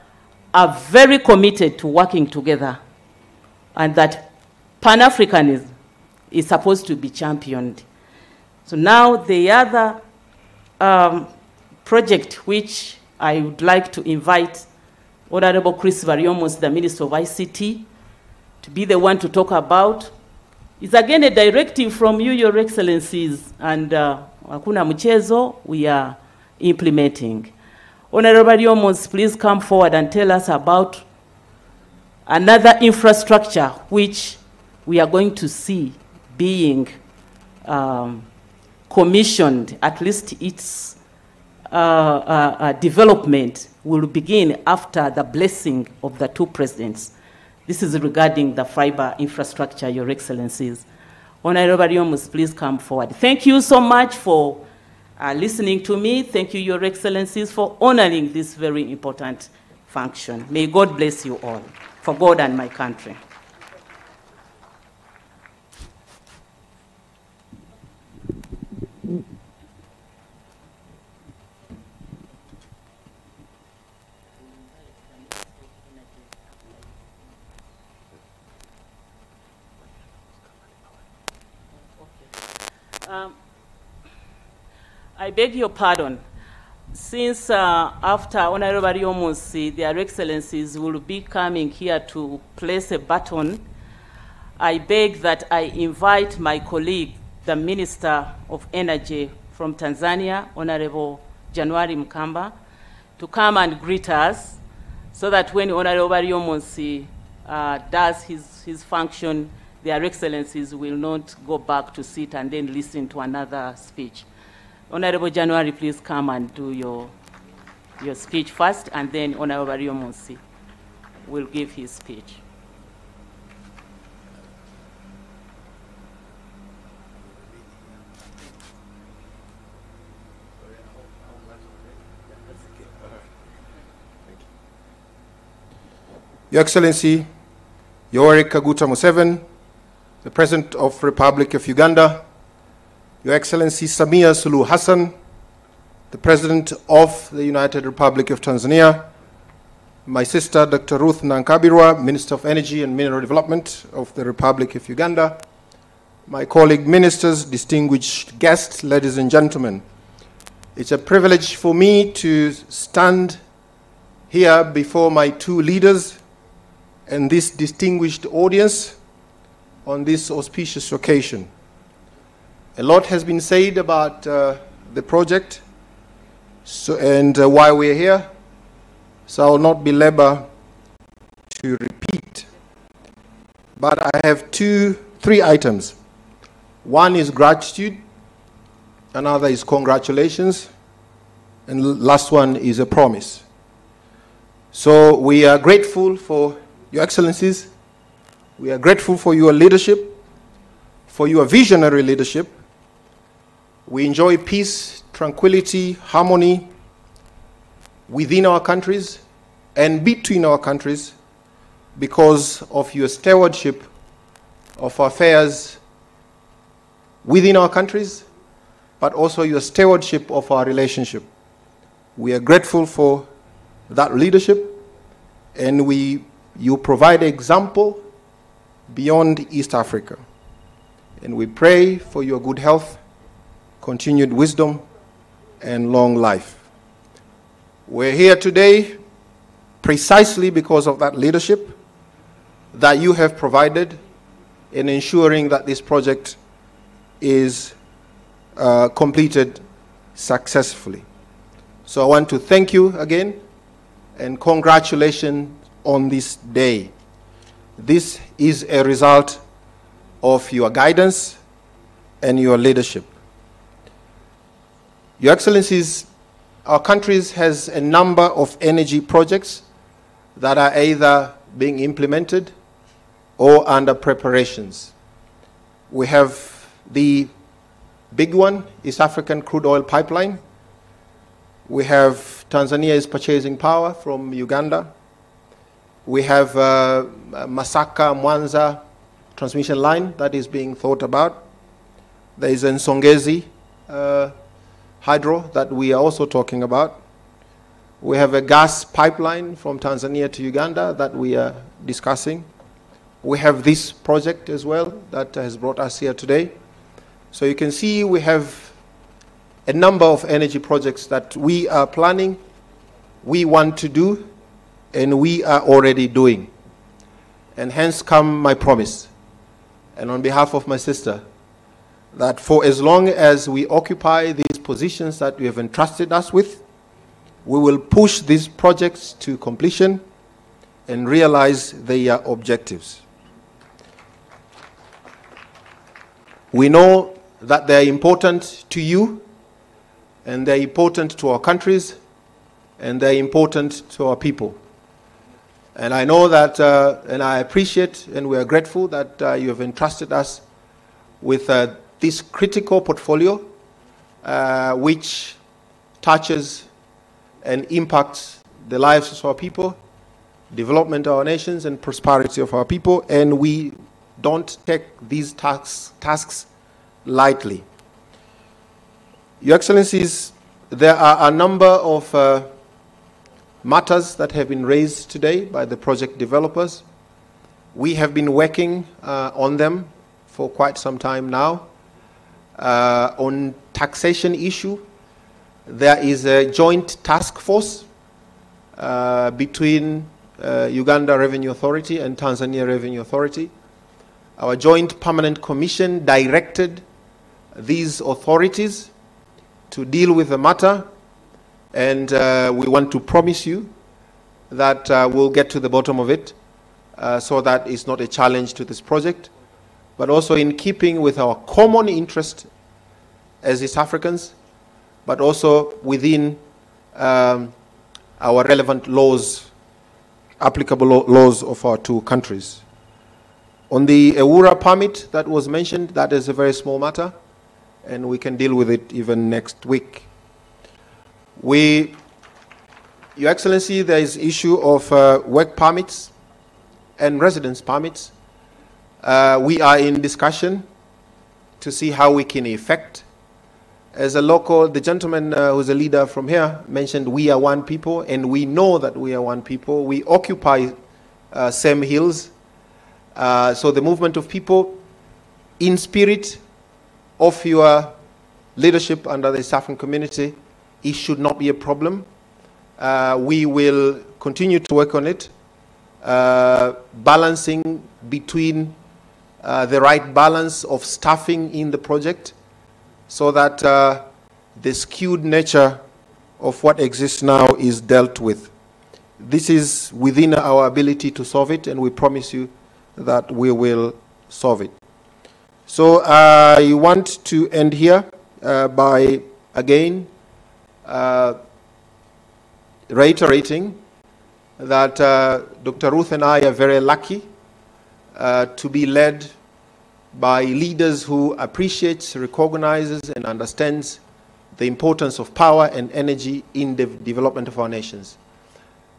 are very committed to working together, and that Pan-Africanism is supposed to be championed. So now the other project which I would like to invite Honorable Chris Variomos, the Minister of ICT, to be the one to talk about is again a directive from you, Your Excellencies, and hakuna mchezo, we are implementing. Honorable Variomos, please come forward and tell us about another infrastructure which we are going to see being commissioned, at least its development will begin after the blessing of the two presidents. This is regarding the fiber infrastructure, Your Excellencies. Honorable Riomus, please come forward. Thank you so much for listening to me. Thank you, Your Excellencies, for honoring this very important function. May God bless you all, for God and my country. I beg your pardon. Since after Honorable Riomusi, their Excellencies will be coming here to place a baton, I beg that I invite my colleague, the Minister of Energy from Tanzania, Honorable January Mkamba, to come and greet us, so that when Honorable Riomusi does his function, their Excellencies will not go back to sit and then listen to another speech. Honorable January, please come and do your speech first, and then Honorable Riomusi will give his speech. Your Excellency, Yoweri Kaguta Museveni, the President of the Republic of Uganda, Your Excellency Samia Suluhu Hassan, the President of the United Republic of Tanzania, my sister Dr. Ruth Nankabirwa, Minister of Energy and Mineral Development of the Republic of Uganda, my colleague ministers, distinguished guests, ladies and gentlemen. It's a privilege for me to stand here before my two leaders and this distinguished audience on this auspicious occasion. A lot has been said about the project and why we're here, so I will not belabor to repeat. But I have three items. One is gratitude, another is congratulations, and the last one is a promise. So we are grateful for Your Excellencies. We are grateful for your leadership, for your visionary leadership. We enjoy peace, tranquility, harmony within our countries and between our countries because of your stewardship of affairs within our countries, but also your stewardship of our relationship. We are grateful for that leadership, and you provide example beyond East Africa. And we pray for your good health, continued wisdom, and long life. We're here today precisely because of that leadership that you have provided in ensuring that this project is completed successfully. So I want to thank you again and congratulations on this day. This is a result of your guidance and your leadership. Your Excellencies, our country has a number of energy projects that are either being implemented or under preparations. We have the big one, East African Crude Oil Pipeline. We have Tanzania is purchasing power from Uganda. We have Masaka Mwanza transmission line that is being thought about. There is Nsongezi hydro that we are also talking about. We have a gas pipeline from Tanzania to Uganda that we are discussing. We have this project as well that has brought us here today. So you can see we have a number of energy projects that we are planning, we want to do, and we are already doing. And hence come my promise, and on behalf of my sister, that for as long as we occupy these positions that you have entrusted us with, we will push these projects to completion and realize their objectives. We know that they are important to you, and they're important to our countries, and they're important to our people. And I know that, and I appreciate, and we are grateful that you have entrusted us with this critical portfolio, which touches and impacts the lives of our people, development of our nations, and prosperity of our people. And we don't take these tasks lightly. Your Excellencies, there are a number of matters that have been raised today by the project developers. We have been working on them for quite some time now. On taxation issue, there is a joint task force between Uganda Revenue Authority and Tanzania Revenue Authority. Our joint permanent commission directed these authorities to deal with the matter, and we want to promise you that we'll get to the bottom of it so that it's not a challenge to this project, but also in keeping with our common interest as East Africans, but also within our relevant laws, applicable laws of our two countries. On the Ewura permit that was mentioned, that is a very small matter, and we can deal with it even next week. Your Excellency, there is issue of work permits and residence permits. We are in discussion to see how we can effect. As a local, the gentleman who's a leader from here mentioned we are one people, and we know that we are one people. We occupy same hills. So the movement of people in spirit of your leadership under the East African community, it should not be a problem. We will continue to work on it, balancing between the right balance of staffing in the project so that the skewed nature of what exists now is dealt with. This is within our ability to solve it, and we promise you that we will solve it. So I want to end here by, again, reiterating that Dr. Ruth and I are very lucky to be led by leaders who appreciates, recognizes, and understands the importance of power and energy in the development of our nations.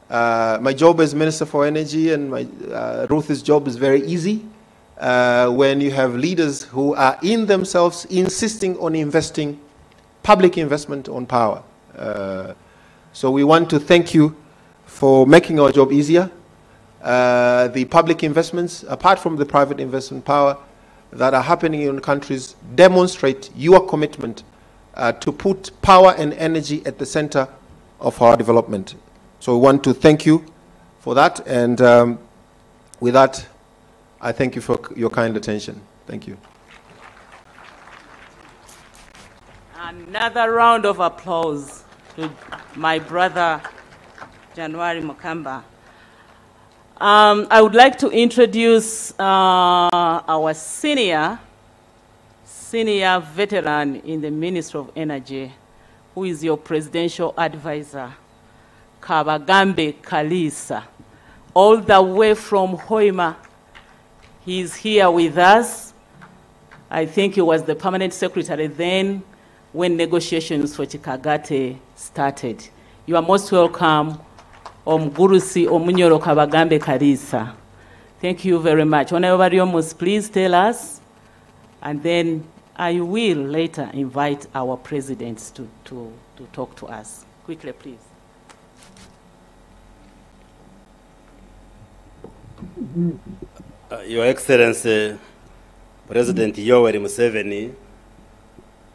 My job as Minister for Energy and Ruth's job is very easy when you have leaders who are in themselves insisting on investing, public investment on power. So we want to thank you for making our job easier. The public investments, apart from the private investment power, that are happening in countries demonstrate your commitment to put power and energy at the center of our development. So we want to thank you for that, and with that, I thank you for your kind attention. Thank you. Another round of applause to my brother, January Mukamba. I would like to introduce our senior veteran in the Ministry of Energy, who is your presidential advisor, Kabagambe Kalisa, all the way from Hoima. He's here with us. I think he was the permanent secretary then when negotiations for Kikagati started. You are most welcome, Omgurusi Omunyoro Kabagambe Kalisa. Thank you very much. Whenever you must please tell us, and then I will later invite our presidents to talk to us. Quickly, please. Your Excellency, President Yoweri Museveni,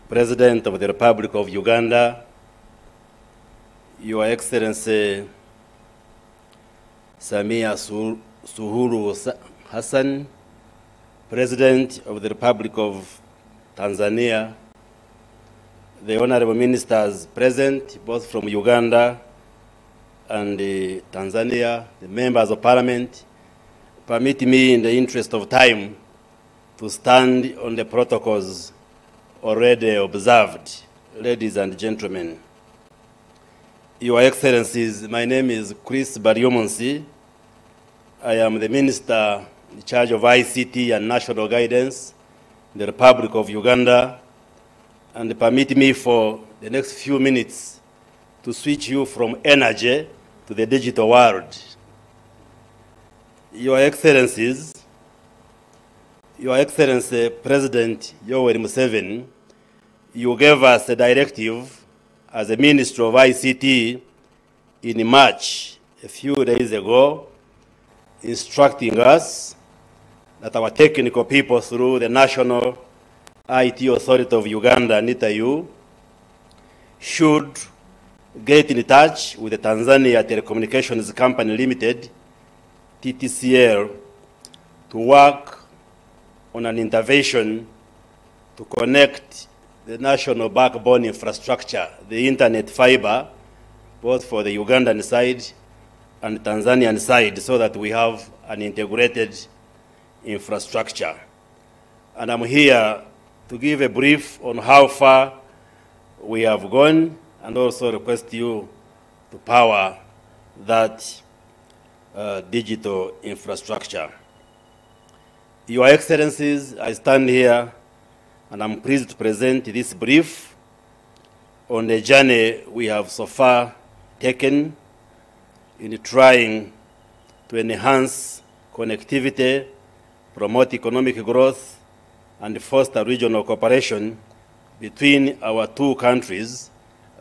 President of the Republic of Uganda, Your Excellency Samia Suluhu Hassan, President of the Republic of Tanzania, the honorable ministers present, both from Uganda and Tanzania, the members of parliament, permit me in the interest of time to stand on the protocols already observed ladies and gentlemen. Your Excellencies, my name is Chris Baryomonsi. I am the Minister in charge of ICT and National Guidance in the Republic of Uganda, and permit me for the next few minutes to switch you from energy to the digital world. Your Excellencies, Your Excellency President Yoweri Museveni, you gave us a directive as a Minister of ICT in March, a few days ago, instructing us that our technical people through the National IT Authority of Uganda, NITAU, should get in touch with the Tanzania Telecommunications Company Limited, TTCL, to work on an intervention to connect the national backbone infrastructure, the internet fiber, both for the Ugandan side and Tanzanian side, so that we have an integrated infrastructure. And I'm here to give a brief on how far we have gone, and also request you to power that digital infrastructure. Your Excellencies, I stand here and I'm pleased to present this brief on the journey we have so far taken in trying to enhance connectivity, promote economic growth, and foster regional cooperation between our two countries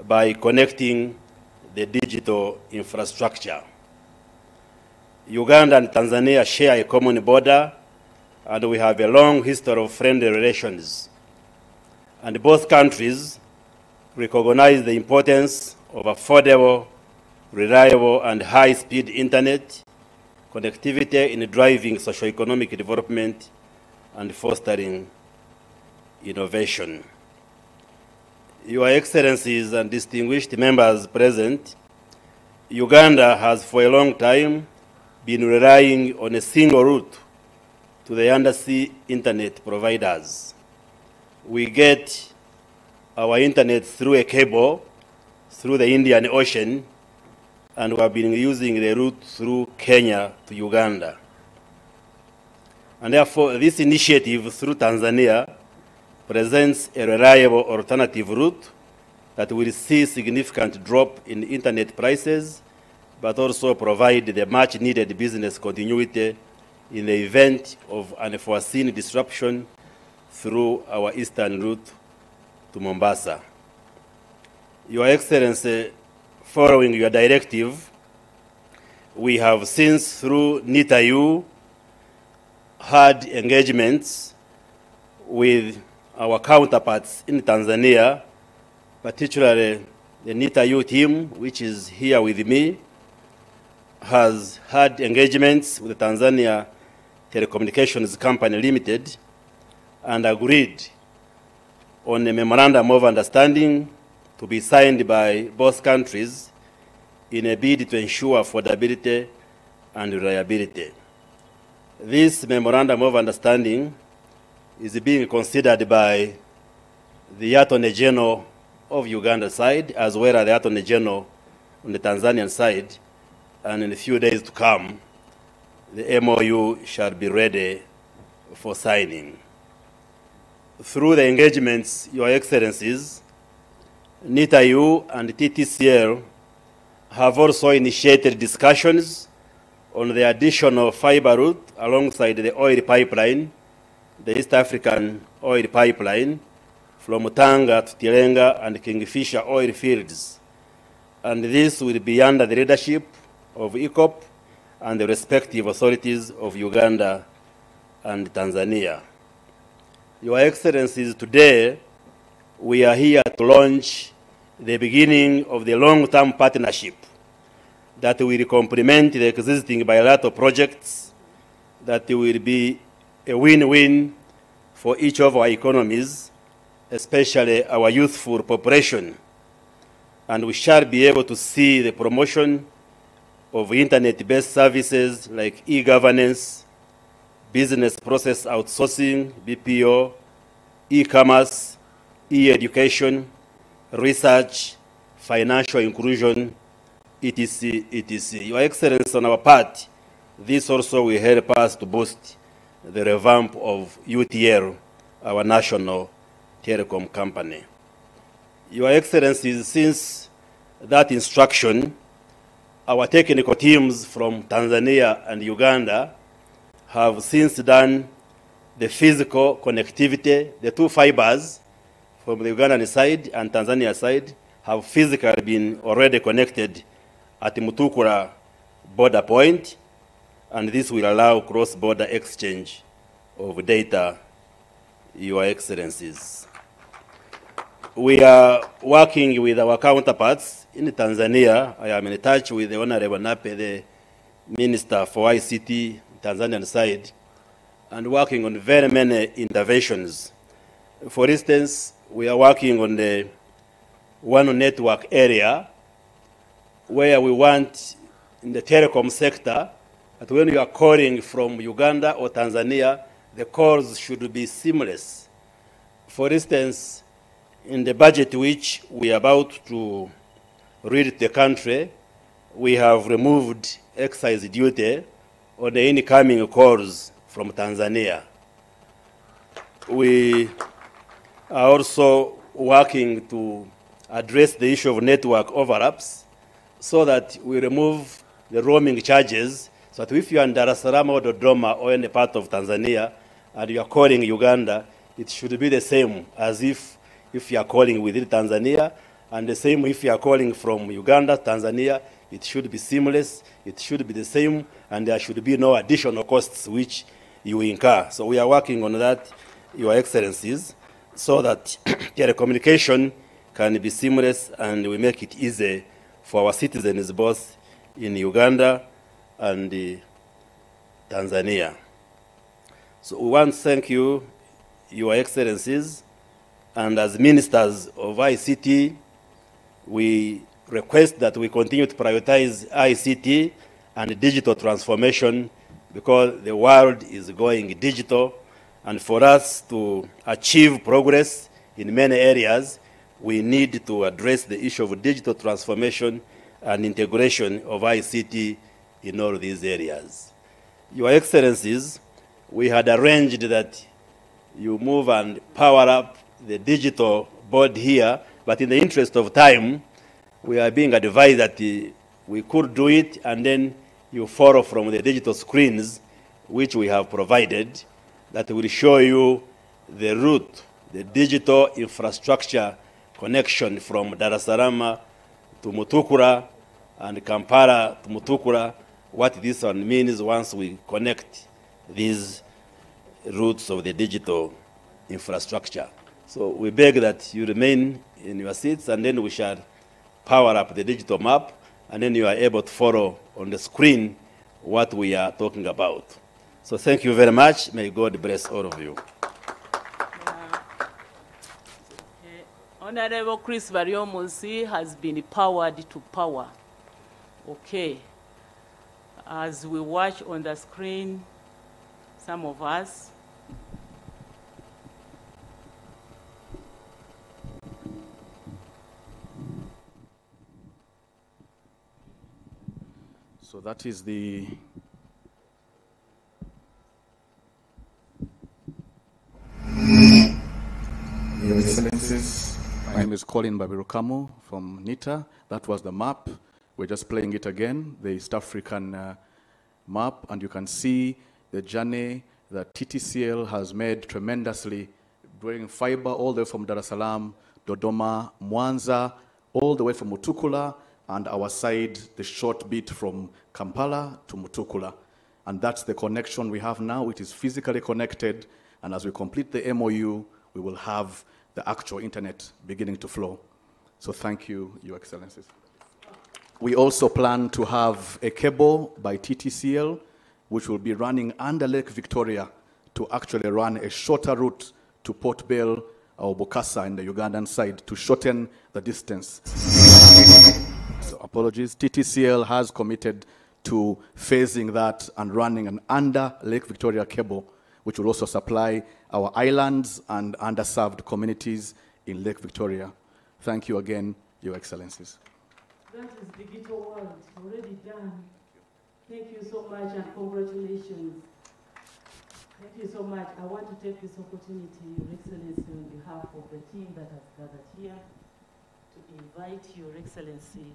by connecting the digital infrastructure. Uganda and Tanzania share a common border, and we have a long history of friendly relations. And both countries recognize the importance of affordable, reliable, and high-speed internet connectivity in driving socio-economic development and fostering innovation. Your Excellencies and distinguished members present, Uganda has for a long time been relying on a single route to the undersea internet providers. We get our internet through a cable through the Indian Ocean, and we have been using the route through Kenya to Uganda. And therefore, this initiative through Tanzania presents a reliable alternative route that will see significant drop in internet prices, but also provide the much needed business continuity in the event of unforeseen disruption through our eastern route to Mombasa. Your Excellency, following your directive, we have since through NITAU had engagements with our counterparts in Tanzania, particularly the NITAU team, which is here with me, has had engagements with the Tanzania Telecommunications Company Limited and agreed on a memorandum of understanding to be signed by both countries in a bid to ensure affordability and reliability. This memorandum of understanding is being considered by the Attorney General of Uganda side, as well as the Attorney General on the Tanzanian side, and in a few days to come, the MOU shall be ready for signing. Through the engagements, Your Excellencies, NITAU and TTCL have also initiated discussions on the additional fiber route alongside the oil pipeline, the East African oil pipeline, from Tanga to Tilenga and Kingfisher oil fields. And this will be under the leadership of ECOP and the respective authorities of Uganda and Tanzania. Your Excellencies, today we are here to launch the beginning of the long-term partnership that will complement the existing bilateral projects that will be a win-win for each of our economies, especially our youthful population. And we shall be able to see the promotion of internet-based services like e-governance, business process outsourcing, BPO, e-commerce, e-education, research, financial inclusion, etc., etc. Your Excellency, on our part, this also will help us to boost the revamp of UTL, our national telecom company. Your Excellency, since that instruction, our technical teams from Tanzania and Uganda have since done the physical connectivity. The two fibers from the Ugandan side and Tanzania side have physically been already connected at the Mutukula border point, and this will allow cross-border exchange of data, Your Excellencies. We are working with our counterparts in Tanzania. I am in touch with the Honorable Nape, the Minister for ICT, Tanzanian side, and working on very many interventions. For instance, we are working on the One Network area, where we want in the telecom sector that when you are calling from Uganda or Tanzania, the calls should be seamless. For instance, in the budget which we are about to read the country, we have removed excise duty on the incoming calls from Tanzania. We are also working to address the issue of network overlaps so that we remove the roaming charges, so that if you are in Dar es Salaam or Dodoma or any part of Tanzania and you are calling Uganda, it should be the same as if you are calling within Tanzania, and the same if you are calling from Uganda, Tanzania, it should be seamless, it should be the same, and there should be no additional costs which you incur. So we are working on that, Your Excellencies, so that telecommunication can be seamless and we make it easy for our citizens both in Uganda and Tanzania. So we want to thank you, Your Excellencies, and as ministers of ICT, we request that we continue to prioritize ICT and digital transformation because the world is going digital, and for us to achieve progress in many areas, we need to address the issue of digital transformation and integration of ICT in all these areas. Your Excellencies, we had arranged that you move and power up the digital board here, but in the interest of time, we are being advised that we could do it and then you follow from the digital screens which we have provided that will show you the route, the digital infrastructure connection from Dar es Salaam to Mutukula and Kampala to Mutukula, what this one means once we connect these routes of the digital infrastructure. So we beg that you remain in your seats, and then we shall power up the digital map, and then you are able to follow on the screen what we are talking about. So thank you very much. May God bless all of you. Honorable Chris Bariomunsi has been powered to power. Okay. As we watch on the screen, some of us, so that is the Your Excellencies. My name is Colin Babirukamu from NITA. That was the map. We're just playing it again, the East African map, and you can see the journey that TTCL has made tremendously, bringing fiber all the way from Dar es Salaam, Dodoma, Mwanza, all the way from Mutukula, and our side, the short bit from Kampala to Mutukula. And that's the connection we have now. It is physically connected, and as we complete the MOU, we will have the actual internet beginning to flow. So thank you, Your Excellencies. We also plan to have a cable by TTCL, which will be running under Lake Victoria to actually run a shorter route to Port Bell or Bokassa in the Ugandan side to shorten the distance. So apologies, TTCL has committed to phasing that and running an under Lake Victoria cable, which will also supply our islands and underserved communities in Lake Victoria. Thank you again, Your Excellencies. That is digital world, already done. Thank you so much and congratulations. Thank you so much. I want to take this opportunity, Your Excellency, on behalf of the team that has gathered here, to invite Your Excellency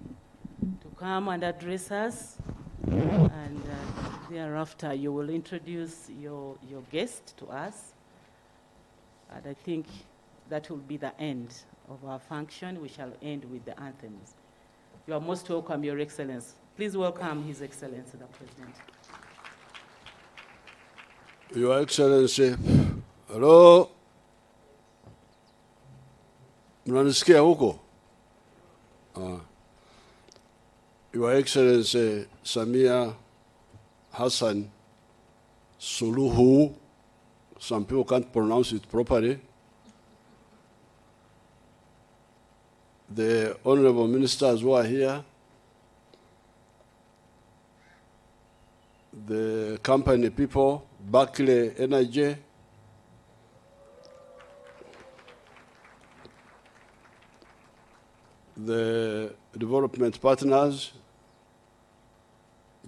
to come and address us. And thereafter, you will introduce your guest to us. And I think that will be the end of our function. We shall end with the anthems. You are most welcome, Your Excellency. Please welcome His Excellency, the President. Your Excellency, hello. Mnanisikia huko? Your Excellency Samia Hassan Suluhu, some people can't pronounce it properly. The honorable ministers who are here, the company people, Barclay Energy, the development partners,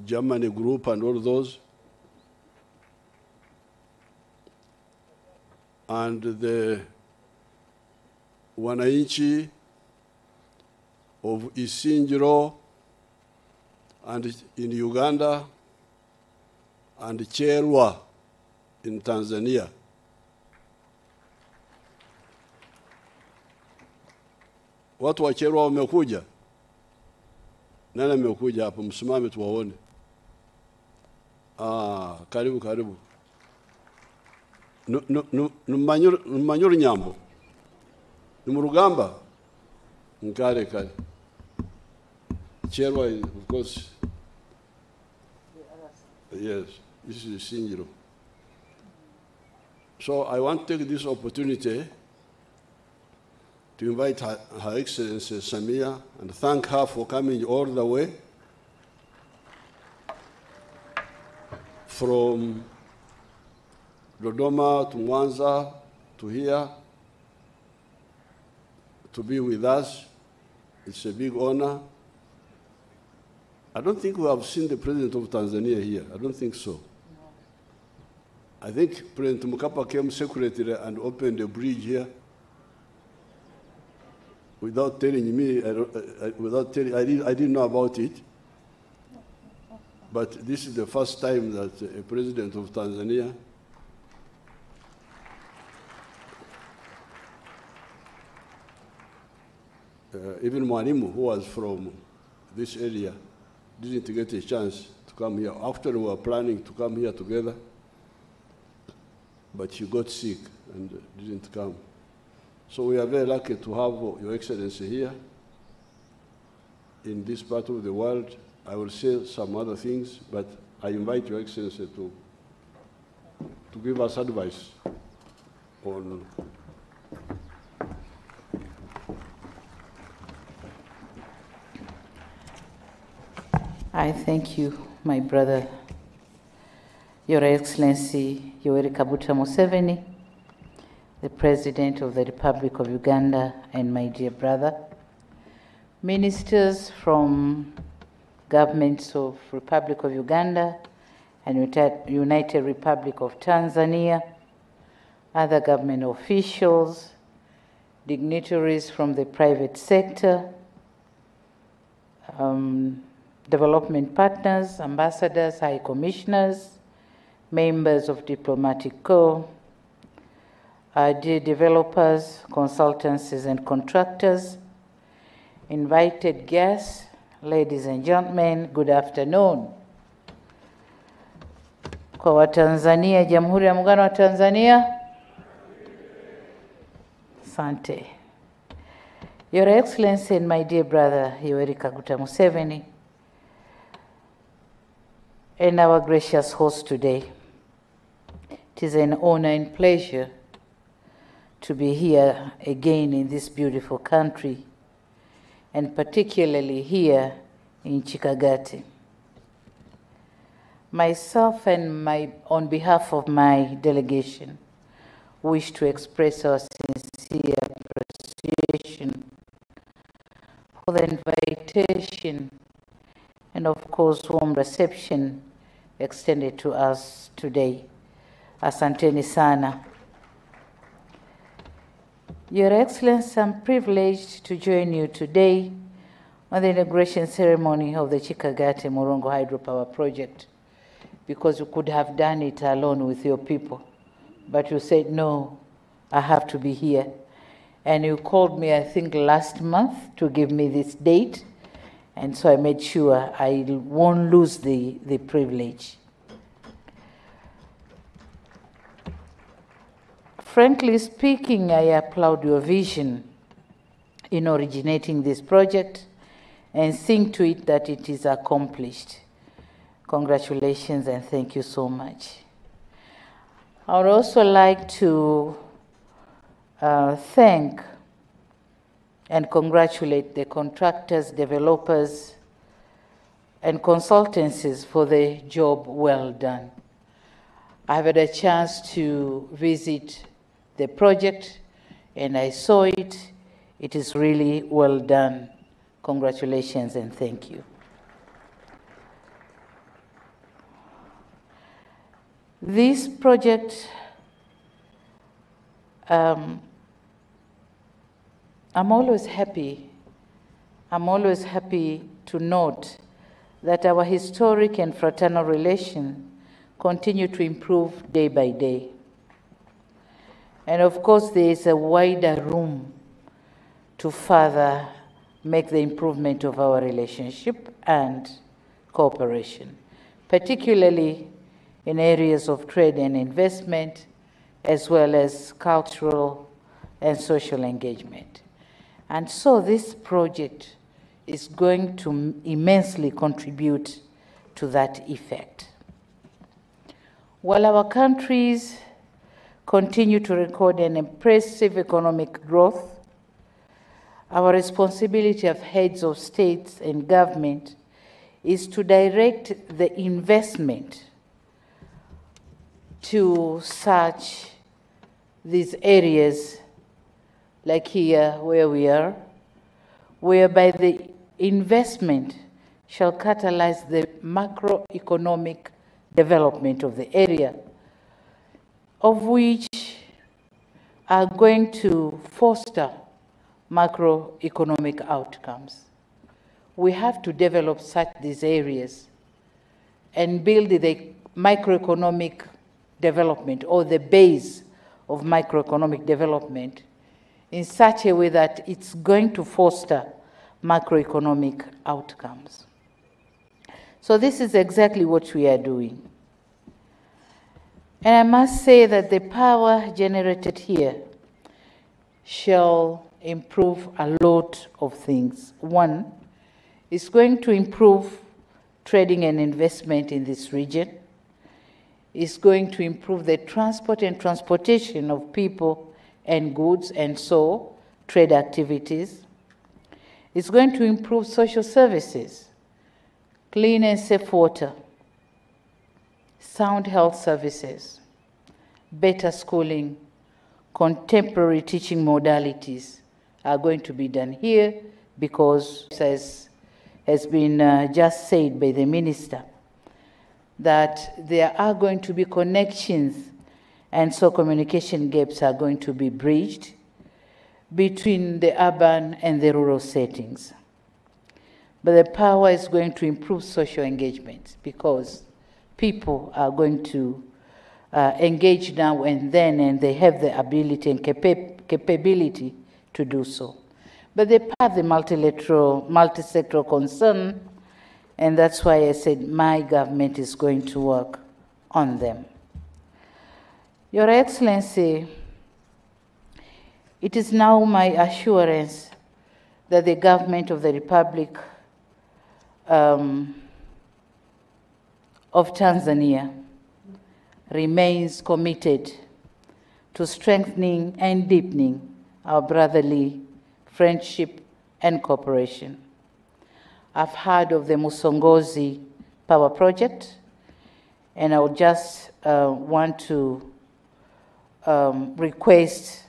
Germany Group and all those, and the wananchi of Uzinduzi and in Uganda, and Cherwa in Tanzania. Watu wa Cherwa wamekuja? Nani amekuja hapo? Msimame tuwaone. Karibu karibu. Numanyuru nyambo. Numurugamba. Nkare kare. Cherwa, of course. Yes, this is Uzinduzi. So I want to take this opportunity to invite Her Excellency Samia and thank her for coming all the way from Dodoma to Mwanza to here to be with us. It's a big honor. I don't think we have seen the President of Tanzania here. I don't think so. No. I think President Mkapa came secretary and opened a bridge here without telling me, I didn't know about it. But this is the first time that a President of Tanzania even Mwalimu, who was from this area, didn't get a chance to come here. After we were planning to come here together, but she got sick and didn't come. So we are very lucky to have Your Excellency here in this part of the world. I will say some other things, but I invite Your Excellency to give us advice on I thank you, my brother, Your Excellency Yoweri Kaguta Museveni, the President of the Republic of Uganda, and my dear brother, ministers from governments of Republic of Uganda and United Republic of Tanzania, other government officials, dignitaries from the private sector, development partners, ambassadors, high commissioners, members of diplomatic corps, dear developers, consultancies and contractors, invited guests, ladies and gentlemen, good afternoon. Kwa Watanzania, Jamhuri ya Muungano wa Tanzania, asante. Your Excellency and my dear brother, Yoweri Kaguta Museveni, and our gracious host today, it is an honor and pleasure to be here again in this beautiful country, and particularly here in Kikagati. Myself and on behalf of my delegation, wish to express our sincere appreciation for the invitation and, of course, warm reception extended to us today. Asanteni sana. Your Excellency, I'm privileged to join you today on the inauguration ceremony of the Kikagati Murongo hydropower project, because you could have done it alone with your people. But you said, no, I have to be here. And you called me, I think, last month to give me this date. And so I made sure I won't lose the privilege. Frankly speaking, I applaud your vision in originating this project and seeing to it that it is accomplished. Congratulations and thank you so much. I would also like to thank and congratulate the contractors, developers, and consultancies for the job well done. I've had a chance to visit the project and I saw it. It is really well done. Congratulations and thank you. This project, I'm always happy to note that our historic and fraternal relations continue to improve day by day. And of course, there is a wider room to further make the improvement of our relationship and cooperation, particularly in areas of trade and investment, as well as cultural and social engagement. And so this project is going to immensely contribute to that effect. While our countries continue to record an impressive economic growth, our responsibility as heads of states and government is to direct the investment to such these areas like here where we are, whereby the investment shall catalyze the macroeconomic development of the area, of which are going to foster macroeconomic outcomes. We have to develop such these areas and build the microeconomic development or the base of microeconomic development in such a way that it's going to foster macroeconomic outcomes. So this is exactly what we are doing. And I must say that the power generated here shall improve a lot of things. One, it's going to improve trading and investment in this region. It's going to improve the transport and transportation of people and goods, and so trade activities. It's going to improve social services, clean and safe water, sound health services, better schooling, contemporary teaching modalities are going to be done here because, as has been just said by the minister, that there are going to be connections and so communication gaps are going to be bridged between the urban and the rural settings. But the power is going to improve social engagement because people are going to engage now and then, and they have the ability and capability to do so. But they have the multi-sectoral concern, and that's why I said my government is going to work on them. Your Excellency, it is now my assurance that the government of the Republic of Tanzania remains committed to strengthening and deepening our brotherly friendship and cooperation. I've heard of the Musongozi Power Project, and I would just want to request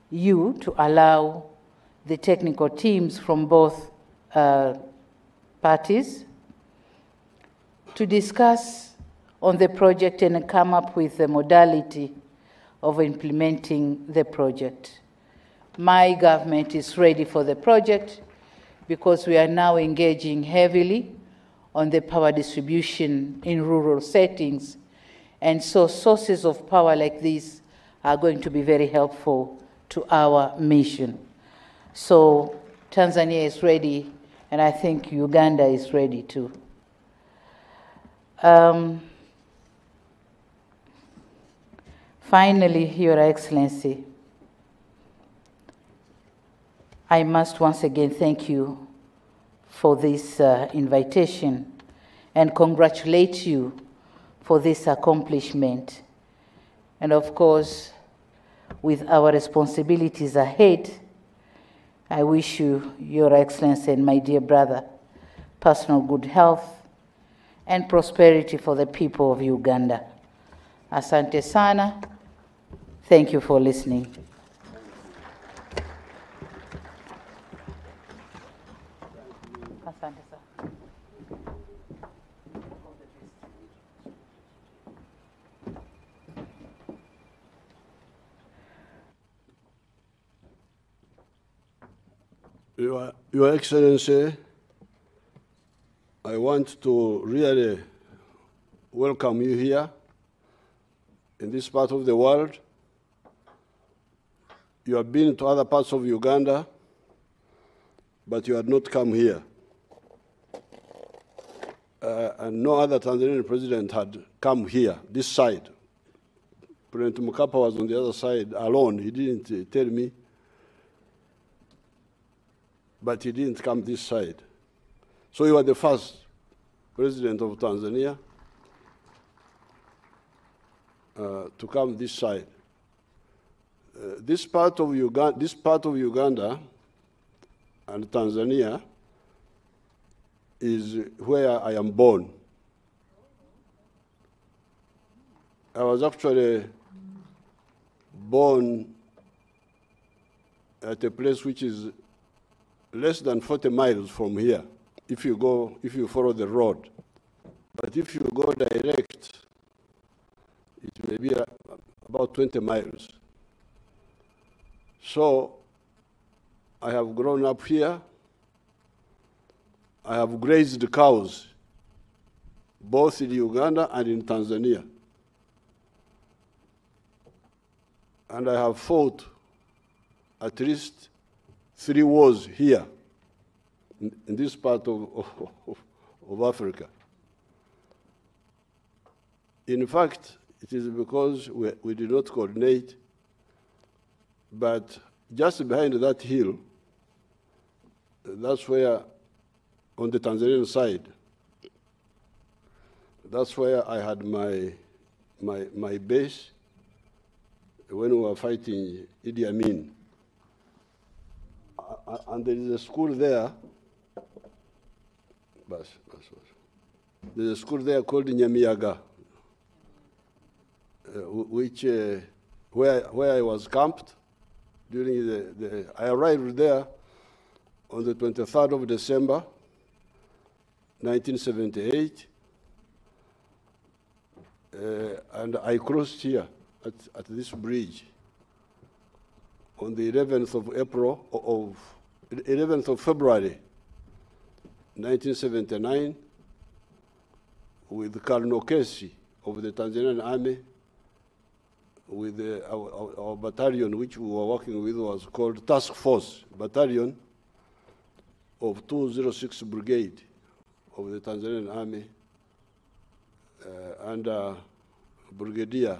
you to allow the technical teams from both parties to discuss on the project and come up with the modality of implementing the project. My government is ready for the project because we are now engaging heavily on the power distribution in rural settings. And so sources of power like this are going to be very helpful to our mission. So Tanzania is ready, and I think Uganda is ready too. Finally, Your Excellency, I must once again thank you for this invitation and congratulate you for this accomplishment. And of course, with our responsibilities ahead, I wish you, Your Excellency, and my dear brother, personal good health and prosperity for the people of Uganda. Asante sana. Thank you for listening. Asante sana. Your Excellency, I want to really welcome you here in this part of the world. You have been to other parts of Uganda, but you had not come here. And no other Tanzanian president had come here, this side. President Mkapa was on the other side alone. He didn't tell me, but he didn't come this side. So you are the first president of Tanzania to come this side. This part of Uganda and Tanzania is where I am born. I was actually born at a place which is less than 40 miles from here, if you follow the road. But if you go direct, it may be about 20 miles. So I have grown up here. I have grazed cows, both in Uganda and in Tanzania. And I have fought at least 3 wars here, in this part of Africa. In fact, it is because we did not coordinate, but just behind that hill, that's where, on the Tanzanian side, that's where I had my base when we were fighting Idi Amin. And there is a school there, there's a school there called Nyamiyaga, where I was camped during I arrived there on the 23rd of December, 1978, and I crossed here at this bridge on the 11th of February, 1979, with Colonel Kesi of the Tanzanian Army, with our battalion, which we were working with, was called Task Force Battalion of 206 Brigade of the Tanzanian Army, under Brigadier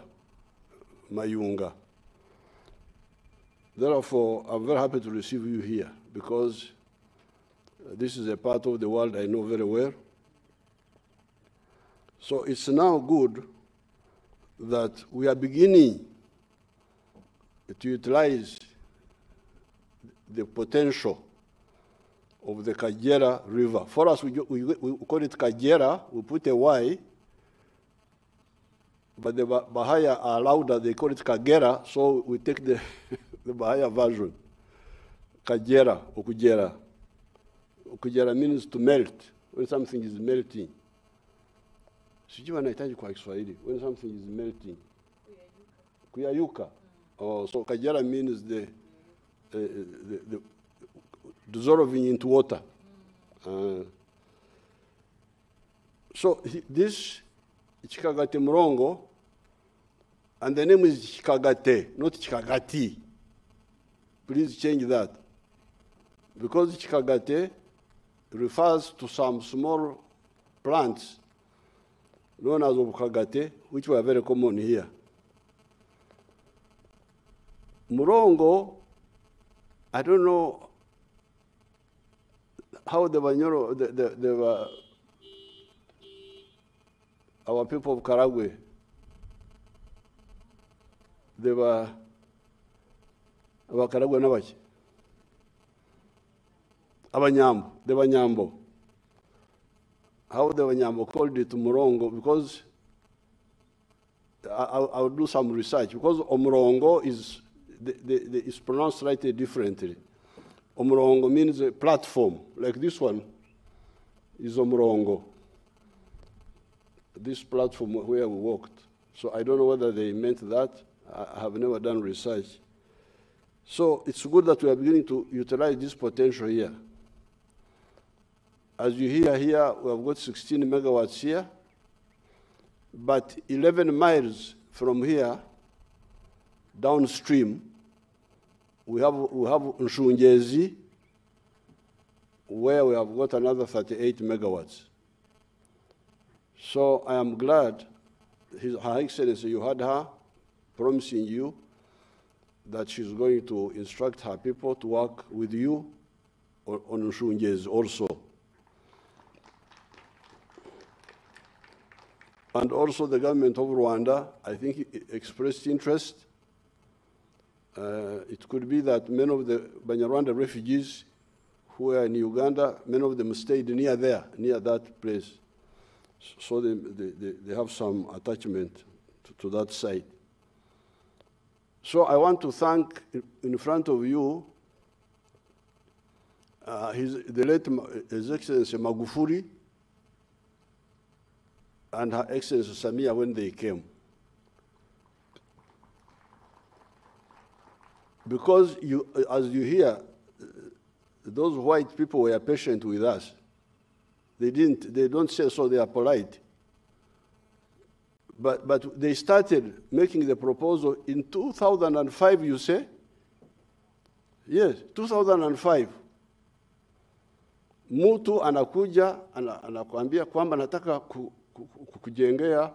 Mayunga. Therefore, I'm very happy to receive you here, because this is a part of the world I know very well. So it's now good that we are beginning to utilize the potential of the Kagera River. For us, we call it Kagera, we put a Y, but the Bahaya are louder, they call it Kagera, so we take the Bahaya version, Kagera, or Kugera. kujara means to melt, when something is melting. Sijui wanahitaji kwa Kiswahili, when something is melting. Kuyayuka. Oh, so kajara means the dissolving into water. So this Kikagati Murongo, and the name is Kikagate, not Kikagati. Please change that. Because Kikagate refers to some small plants known as Kikagate, which were very common here. Murongo, I don't know how they were our people of Karagwe, they were our Karagwe Navachi. Abanyambo, the Banyambo. How the Banyambo called it Murongo, because I'll do some research, because Murongo is is pronounced slightly differently. Murongo means a platform, like this one is Murongo. This platform where we walked. So I don't know whether they meant that. I have never done research. So it's good that we are beginning to utilize this potential here. As you hear here, we have got 16 megawatts here, but 11 miles from here, downstream, we have Nshungezi, where we have got another 38 megawatts. So I am glad Her Excellency, you had her promising you that she's going to instruct her people to work with you on Nshungezi also. And also the government of Rwanda, I think, expressed interest. It could be that many of the Banyarwanda refugees who are in Uganda, many of them stayed near there, near that place. So they have some attachment to that site. So I want to thank, in front of you, the late His Excellency Magufuli and Her Excellency Samia when they came. Because as you hear, those white people were patient with us. They don't say so, they are polite. But they started making the proposal in 2005, you say? Yes, 2005. Mtu anakuja, anakuambia kwamba nataka kujengea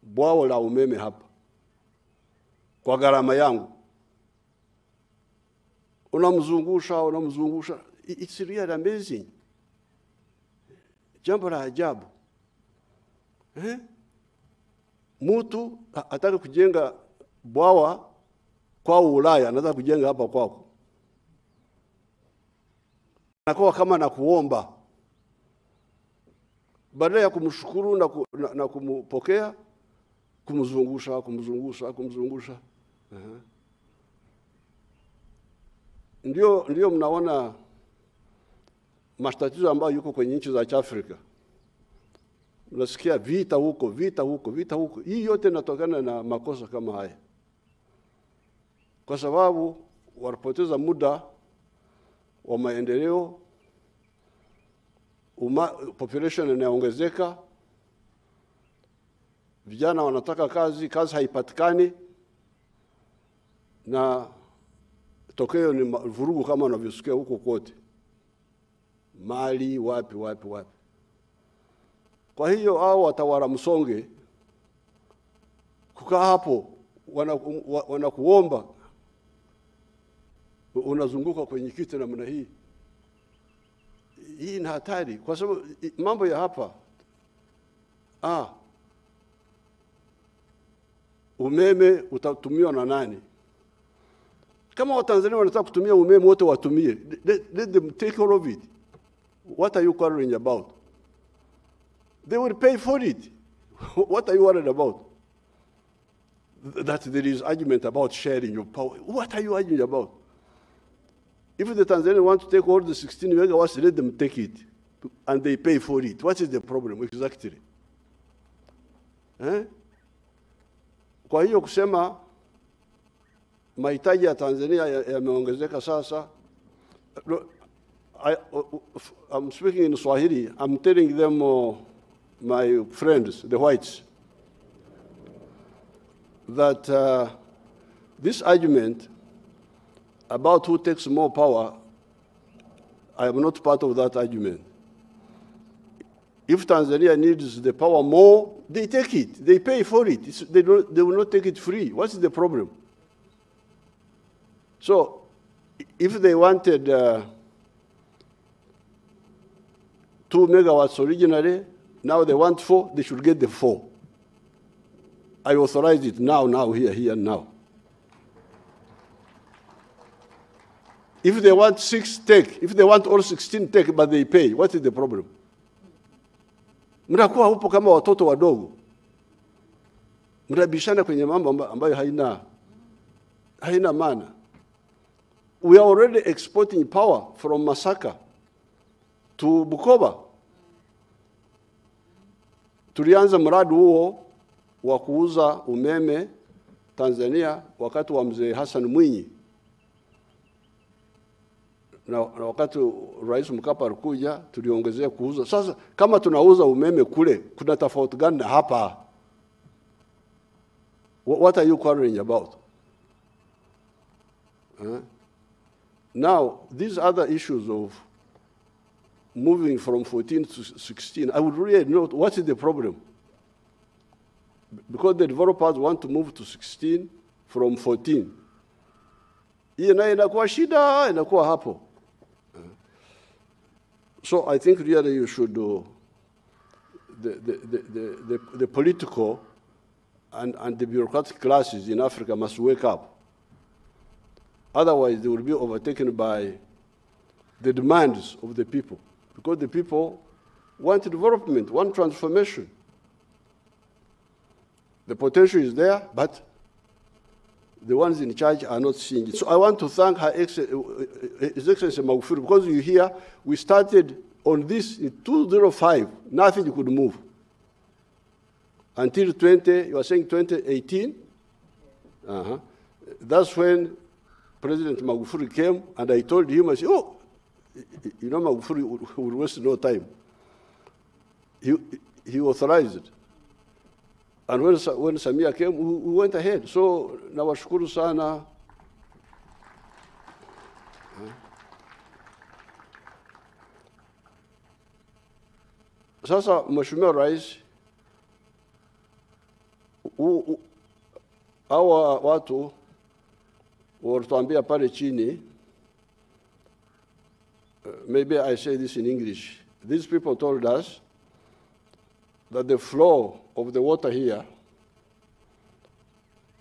bwawa la umeme hapa kwa gharama yangu. Unamzungusha. It's really amazing. Jambo la ajabu. Mtu ataka kujenga bwawa kwa Ulaya, anataka kujenga hapa kwako. Anakuwa kama na kuomba. Badala ya kumshukuru na kumpokea, kumzungusha. Ndio mnaona matatizo ambayo yuko kwenye nchi za Afrika. Unasikia vita huko. Hii yote inatokana na makosa kama haya. Kwa sababu wanapoteza muda wa maendeleo, population inaongezeka, vijana wanataka kazi haipatikani, na tokeo ni vurugu kama unavyosikia huko kote. Mali wapi. Kwa hiyo hao watawala msonge kukaa hapo wanakuomba, unazunguka kwenye kiti namna hii. Hii ni hatari kwa sababu mambo ya hapa umeme utatumiwa na nani? Kama Watanzania wanataka kutumia umeme wote watumie. Let them take care of it. What are you worrying about? They will pay for it. What are you worried about? That there is argument about sharing your power. What are you arguing about? If the Tanzanians want to take all the 16 megawatts, let them take it, and they pay for it. What is the problem exactly? Kwa hiyo kusema mahitaji ya Tanzania yameongezeka sasa. I'm speaking in Swahili. I'm telling them, my friends, the whites, that this argument about who takes more power, I am not part of that argument. If Tanzania needs the power more, they take it. They pay for it. They will not take it free. What's the problem? So, if they wanted 2 megawatts originally, now they want 4, they should get the 4. I authorize it now, here, now. If they want 6, take. If they want all 16, take, but they pay. What is the problem? Mnakuwa hupo kama watoto wadogo. Mnabishana kwenye mambo ambayo haina maana. We are already exporting power from Masaka to Bukoba. Tulianza mradi huo wa kuuza umeme Tanzania wakati wa mzee Hassan Mwinyi. Na wakati Rais Mkapa alikuja tuliongezea kuuza. Sasa kama tunauza umeme kule, kuna tofauti gani na hapa? What are you quarreling about? Now, these other issues of moving from 14 to 16, I would really know what is the problem. Because the developers want to move to 16 from 14. Hii nayo inakuwa shida, inakuwa hapo. So I think really you should do the political and the bureaucratic classes in Africa must wake up. Otherwise, they will be overtaken by the demands of the people, because the people want development, want transformation. The potential is there, but the ones in charge are not seeing it. So I want to thank His Excellency Magufuli, because you hear, we started on this in 2005, nothing could move. Until you are saying 2018? That's when President Magufuli came, and I told him, I said, oh, you know, Magufuli will waste no time. He authorized it. And when Samia came, we went ahead. So, nawashukuru sana. Sasa, Mheshimiwa Rais, hawa watu walituambia pale chini, maybe I say this in English. These people told us that the flow of the water here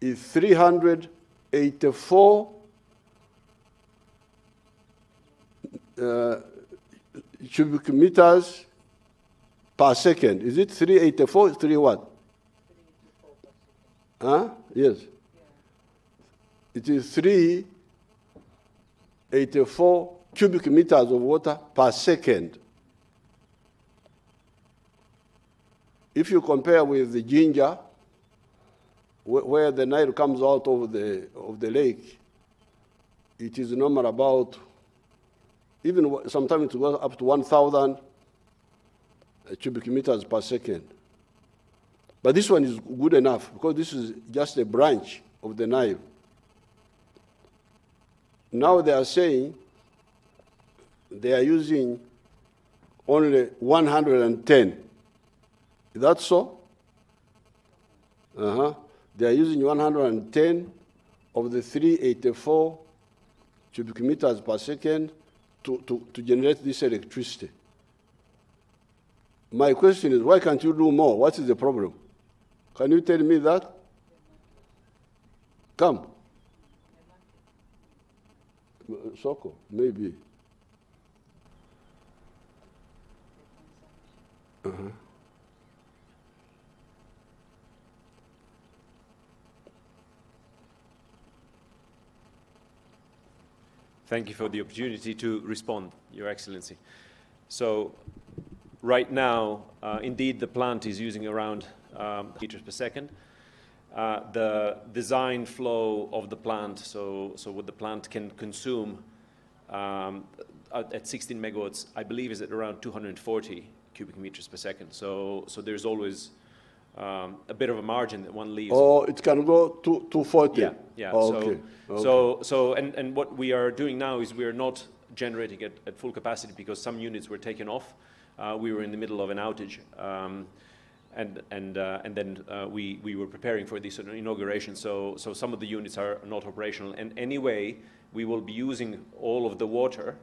is 384 cubic meters per second. Is it 384? 3 what? Yes. It is 384 cubic meters of water per second. If you compare with the Jinja, where the Nile comes out of the lake, it is normal about, even sometimes it goes up to 1,000 cubic meters per second. But this one is good enough, because this is just a branch of the Nile. Now they are saying they are using only 110. Is that so? They are using 110 of the 384 cubic meters per second to generate this electricity. My question is, why can't you do more? What is the problem? Can you tell me that? Come. Soko, maybe. Thank you for the opportunity to respond, Your Excellency. So, right now, indeed, the plant is using around liters per second. The design flow of the plant, so what the plant can consume at 16 megawatts, I believe, is at around 240 cubic meters per second. So there's always a bit of a margin that one leaves. Oh, it can go to 240? Yeah, yeah. Oh, okay. And what we are doing now is we are not generating at full capacity because some units were taken off. We were in the middle of an outage. And then we were preparing for this inauguration, so some of the units are not operational. And anyway, we will be using all of the water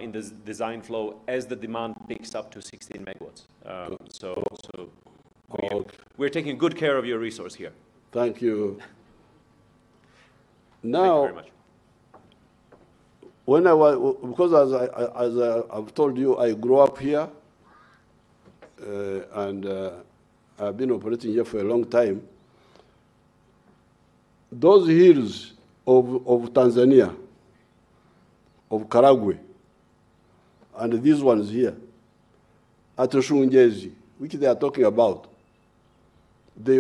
in the design flow as the demand picks up to 16 megawatts. We're taking good care of your resource here. Thank you. Now, thank you very much. When I was, because as I've told you, I grew up here, and I've been operating here for a long time. Those hills of Tanzania, of Karagwe, and these ones here, at Uzinduzi, which they are talking about, they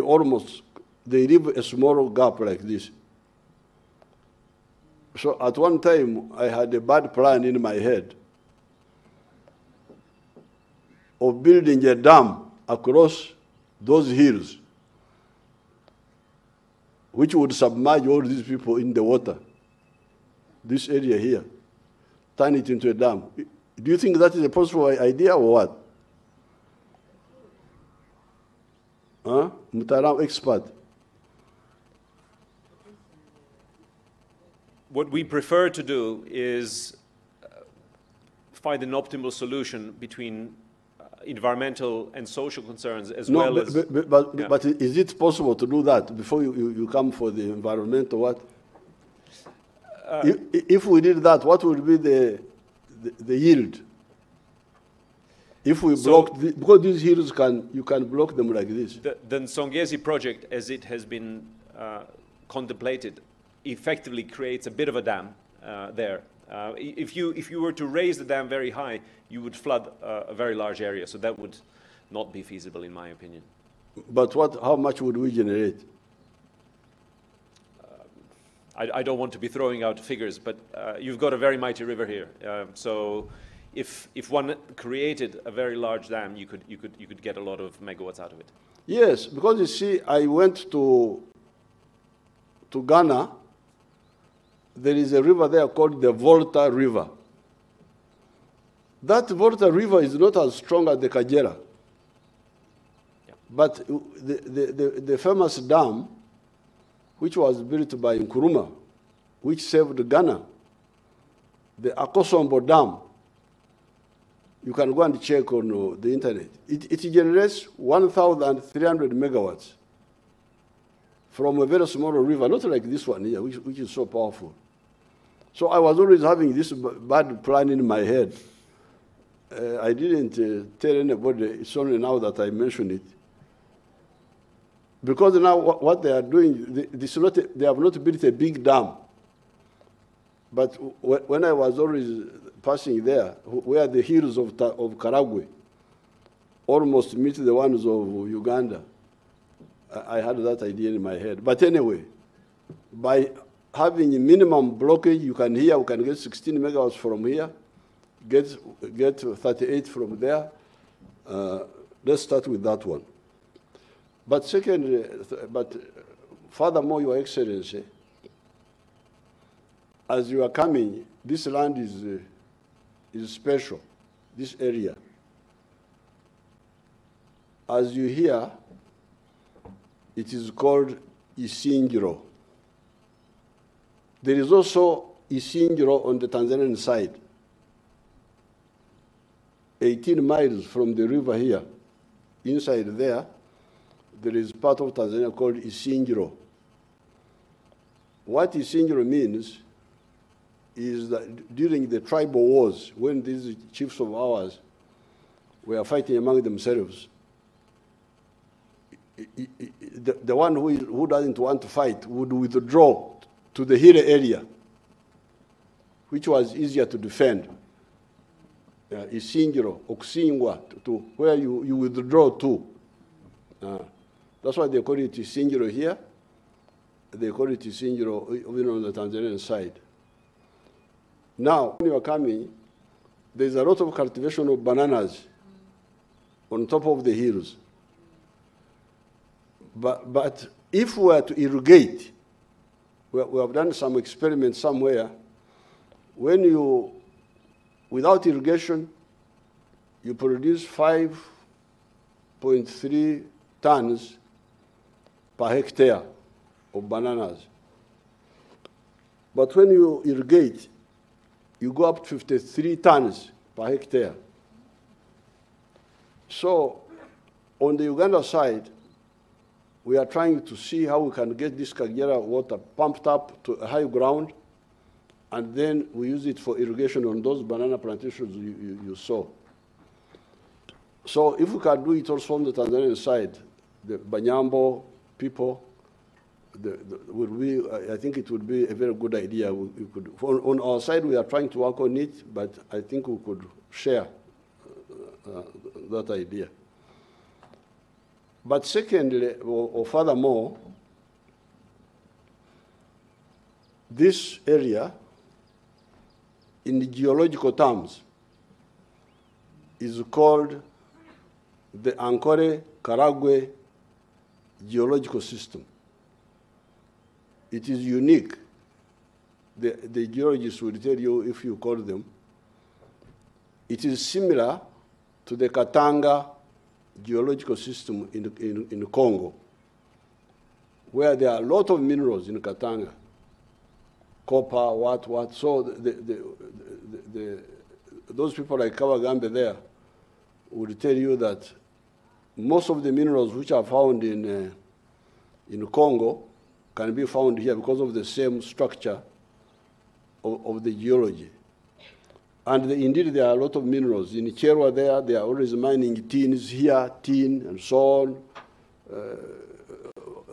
leave a small gap like this. So at one time, I had a bad plan in my head of building a dam across those hills, which would submerge all these people in the water, this area here, turn it into a dam. Do you think that is a possible idea or what? Huh? Mutaram expert. What we prefer to do is find an optimal solution between environmental and social concerns as well as... But is it possible to do that before you come for the environment or what? If we did that, what would be the yield? If we block, because these hills you can block them like this. The Nsongezi project, as it has been contemplated, effectively creates a bit of a dam there. If you were to raise the dam very high, you would flood a very large area, so that would not be feasible, in my opinion. But how much would we generate? I don't want to be throwing out figures, but you've got a very mighty river here. So if one created a very large dam, you could get a lot of megawatts out of it. Yes, because you see, I went to Ghana. There is a river there called the Volta River. That Volta River is not as strong as the Kajera. Yeah. But the famous dam, which was built by Nkrumah, which saved Ghana, the Akosombo Dam, you can go and check on the internet. It generates 1,300 megawatts from a very small river, not like this one here, which is so powerful. So I was always having this bad plan in my head. I didn't tell anybody, it's only now that I mention it. Because now what they are doing, they have not built a big dam. But when I was always passing there, where the hills of Karagwe almost meet the ones of Uganda, I had that idea in my head. But anyway, by having a minimum blockage, we can get 16 megawatts from here, get 38 from there. Let's start with that one. But furthermore, Your Excellency, as you are coming, this land is special, this area. As you hear, it is called Uzinduzi. There is also Uzinduzi on the Tanzanian side, 18 miles from the river here. Inside there is part of Tanzania called Uzinduzi. What Uzinduzi means is that during the tribal wars, when these chiefs of ours were fighting among themselves, the one who doesn't want to fight would withdraw to the hill area, which was easier to defend. Isingiro, Oksingwa, to where you withdraw to. That's why they call it Isingiro here. They call it Isingiro even on the Tanzanian side. Now, when you are coming, there's a lot of cultivation of bananas on top of the hills. But if we were to irrigate, we have done some experiments somewhere, when you, without irrigation, you produce 5.3 tons per hectare of bananas. But when you irrigate, you go up to 53 tons per hectare. So on the Uganda side, we are trying to see how we can get this Kagera water pumped up to a high ground, and then we use it for irrigation on those banana plantations you saw. So if we can do it also on the Tanzanian side, the Banyambo people, I think it would be a very good idea. We could, on our side, we are trying to work on it, but I think we could share that idea. But secondly, or furthermore, this area, in the geological terms, is called the Ankole-Karagwe geological system. It is unique. The geologists will tell you if you call them. It is similar to the Katanga geological system in Congo, where there are a lot of minerals in Katanga, copper, what. So those people like Kawagambe there would tell you that most of the minerals which are found in Congo can be found here because of the same structure of the geology. And indeed, there are a lot of minerals. In Cherwa there, they are always mining tins here, tin, and so on.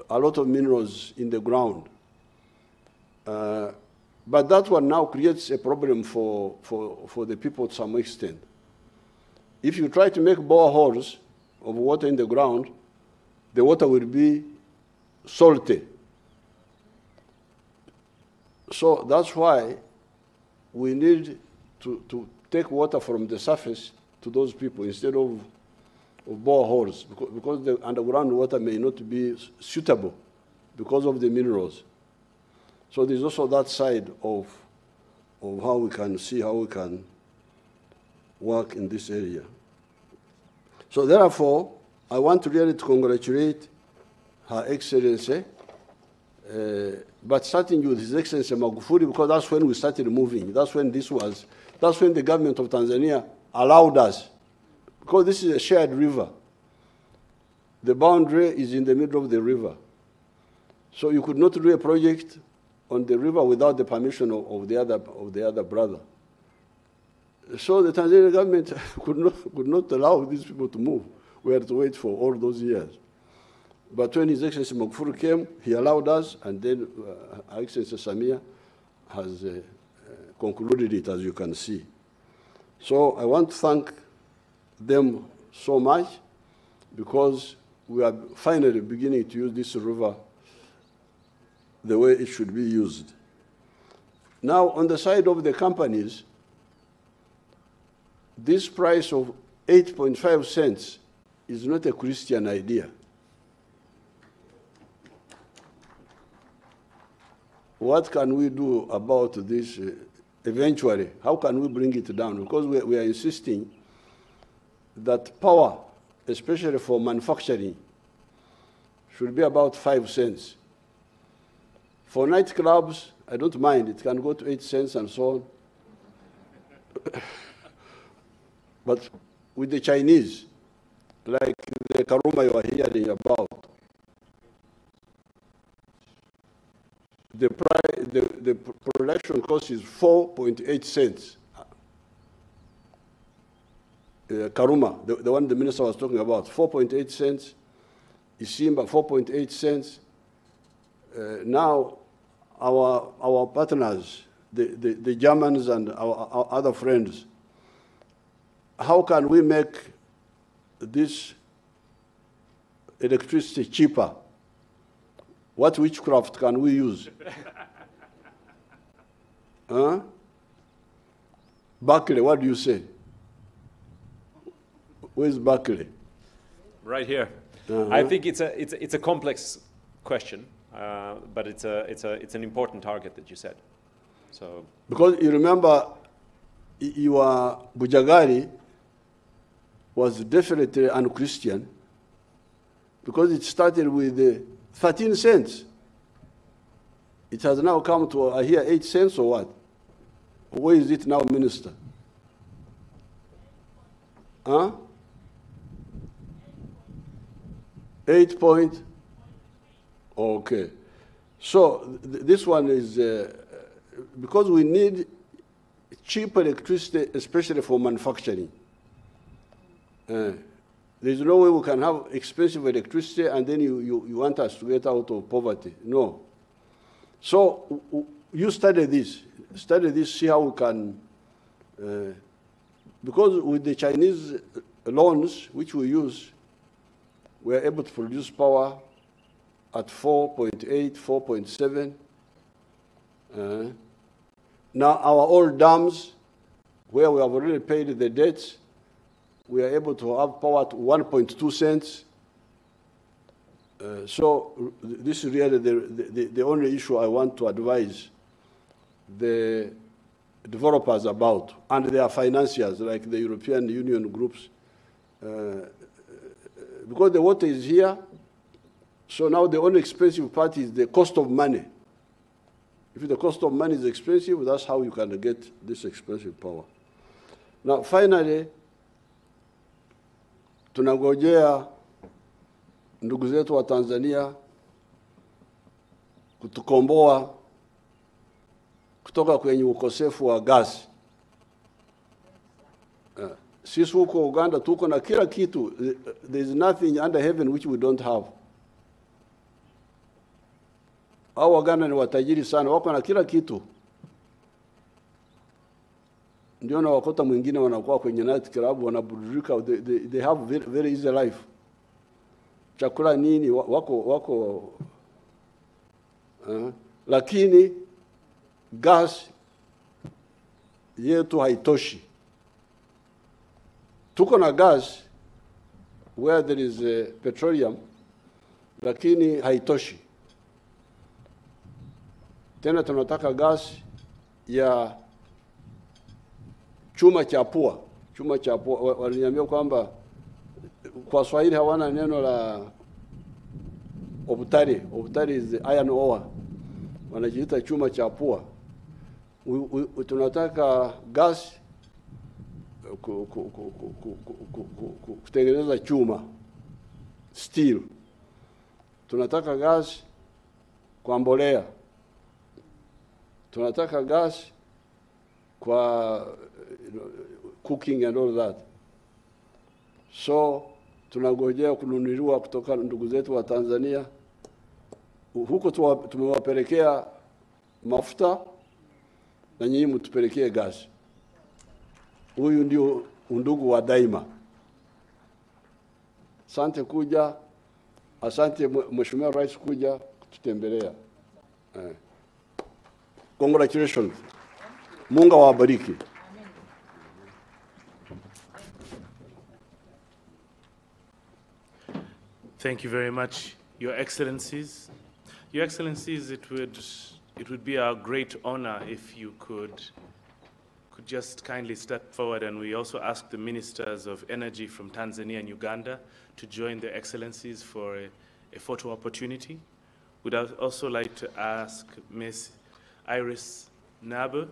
A lot of minerals in the ground. But that one now creates a problem for the people to some extent. If you try to make boreholes of water in the ground, the water will be salty. So that's why we need to take water from the surface to those people instead of boreholes, because the underground water may not be suitable because of the minerals. So there's also that side of how we can see how we can work in this area. So therefore, I want to really congratulate Her Excellency, but starting with His Excellency Magufuli, because that's when we started moving. That's when the government of Tanzania allowed us, because this is a shared river. The boundary is in the middle of the river. So you could not do a project on the river without the permission of the other brother. So the Tanzanian government could not allow these people to move. We had to wait for all those years. But when His Excellency Magufuli came, he allowed us, and then Her Excellency Samia has concluded it, as you can see. So I want to thank them so much, because we are finally beginning to use this river the way it should be used. Now, on the side of the companies, this price of 8.5 cents is not a Christian idea. What can we do about this eventually? How can we bring it down? Because we are insisting that power, especially for manufacturing, should be about 5 cents. For nightclubs, I don't mind. It can go to 8 cents and so on. But with the Chinese, like the Karuma you are hearing about, the production cost is 4.8 cents. Karuma, the one the minister was talking about, 4.8 cents. Isimba, 4.8 cents. Now, our partners, the Germans and our other friends, how can we make this electricity cheaper? What witchcraft can we use? Huh? Berkeley, what do you say? Where's Berkeley? Right here. I think it's a complex question, but it's an important target that you said. So because you remember, your Bujagari was definitely un-Christian because it started with 13 cents. It has now come to, I hear, 8 cents or what? Where is it now, Minister? Huh? 8 point? Okay. So this one is, because we need cheap electricity, especially for manufacturing. There's no way we can have expensive electricity and then you want us to get out of poverty. No. So you study this, see how we can, because with the Chinese loans, which we use, we are able to produce power at 4.8, 4.7. Now our old dams, where we have already paid the debts, we are able to have power at 1.2 cents. So this is really the only issue I want to advise the developers about, and their financiers, like the European Union groups. Because the water is here, so now the only expensive part is the cost of money. If the cost of money is expensive, that's how you can get this expensive power. Now, finally, tunangojea ndugu zetu wa Tanzania kutukomboa kutoka kwenye ukosefu wa gasi. Sisi huko Uganda tuko na kila kitu. There is nothing under heaven which we don't have. Hao Waganda ni watajiri sana, wako na kila kitu. Ndio na wakota mwingine wanakuwa kwenye night club wanaburudika, they have very, very easy life. Chakula nini wako lakini gas yetu haitoshi. Tuko na gas where there is petroleum, lakini haitoshi. Tena tunataka gas ya chuma cha pua. Chuma cha pua, waliniambia kwamba kwa Swahili hawana neno la obutari. Obutari is iron ore. Wanajiita chuma cha pua. Tunataka gas kutengeneza chuma, steel. Tunataka gas kwa mbolea. Tunataka gas kwa cooking and all that. So tunangojea kununuliwa kutoka ndugu zetu wa Tanzania. Huko tumewapelekea mafuta na nyinyi mtupelekee gas. Huyu ndio undugu wa daima. Asante kuja, asante Mheshimiwa Rais kuja kututembelea. Congratulations. Mungu awabariki. Thank you very much, Your Excellencies. Your Excellencies, it would be a great honor if you could just kindly step forward, and we also ask the Ministers of Energy from Tanzania and Uganda to join their Excellencies for a photo opportunity. We'd also like to ask Ms. Iris Naber,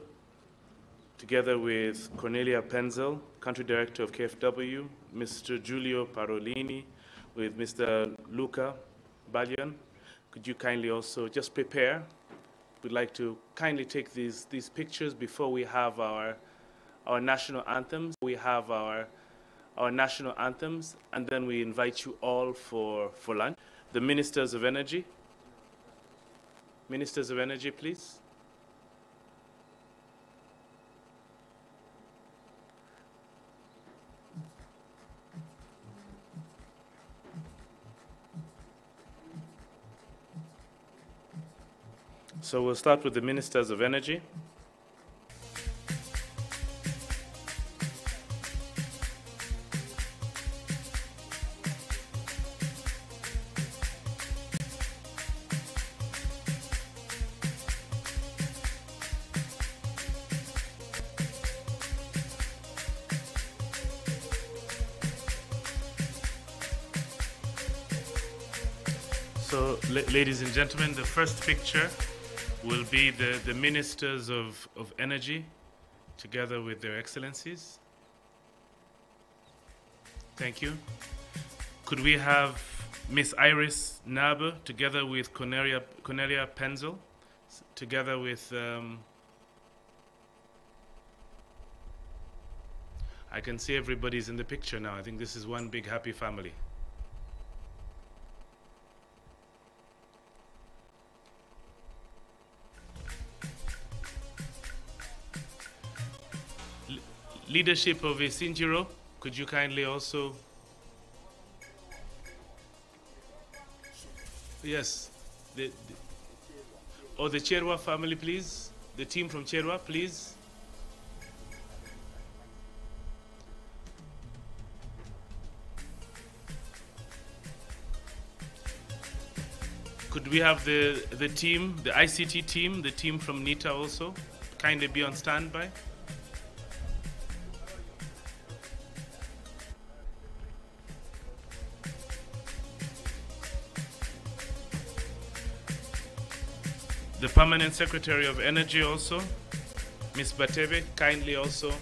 together with Cornelia Penzel, Country Director of KfW, Mr. Giulio Parolini, with Mr. Luca Balian. Could you kindly also just prepare? We'd like to kindly take these pictures before we have our national anthems. We have our national anthems, and then we invite you all for lunch. The Ministers of Energy. Ministers of Energy, please. So we'll start with the Ministers of Energy. So, ladies and gentlemen, the first picture will be the Ministers of Energy together with their Excellencies. Thank you. Could we have Miss Iris Naber together with Cornelia Penzel, together with I can see everybody's in the picture now. I think this is one big happy family. Leadership of Isinjiro, could you kindly also... Yes. The Cherwa family, please. The team from Cherwa, please. Could we have the team, the ICT team, the team from NITA also, kindly be on standby? The Permanent Secretary of Energy also, Ms. Batebe, kindly also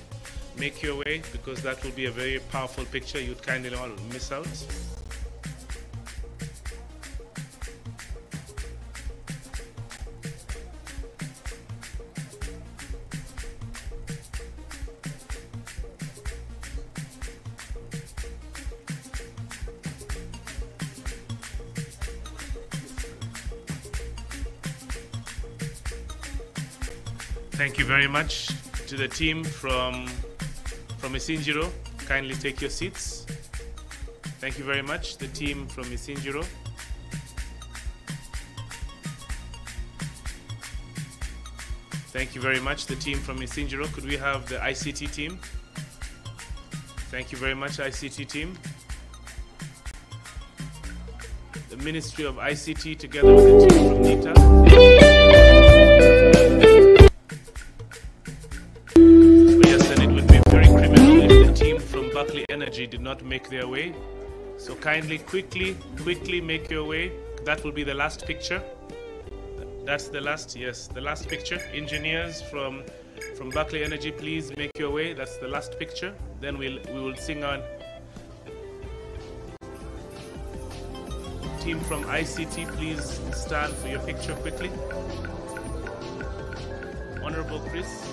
make your way, because that will be a very powerful picture you'd kindly not miss out. Thank you very much to the team from Isinjiro. Kindly take your seats. Thank you very much, the team from Isinjiro. Thank you very much, the team from Isinjiro. Could we have the ICT team? Thank you very much, ICT team. The Ministry of ICT together with the team from NITA. Energy did not make their way, so kindly quickly make your way. That will be the last picture. That's the last, yes, the last picture. Engineers from Berkeley Energy, please make your way. That's the last picture. Then we will sing on. Team from ICT, please stand for your picture quickly. Honorable Chris.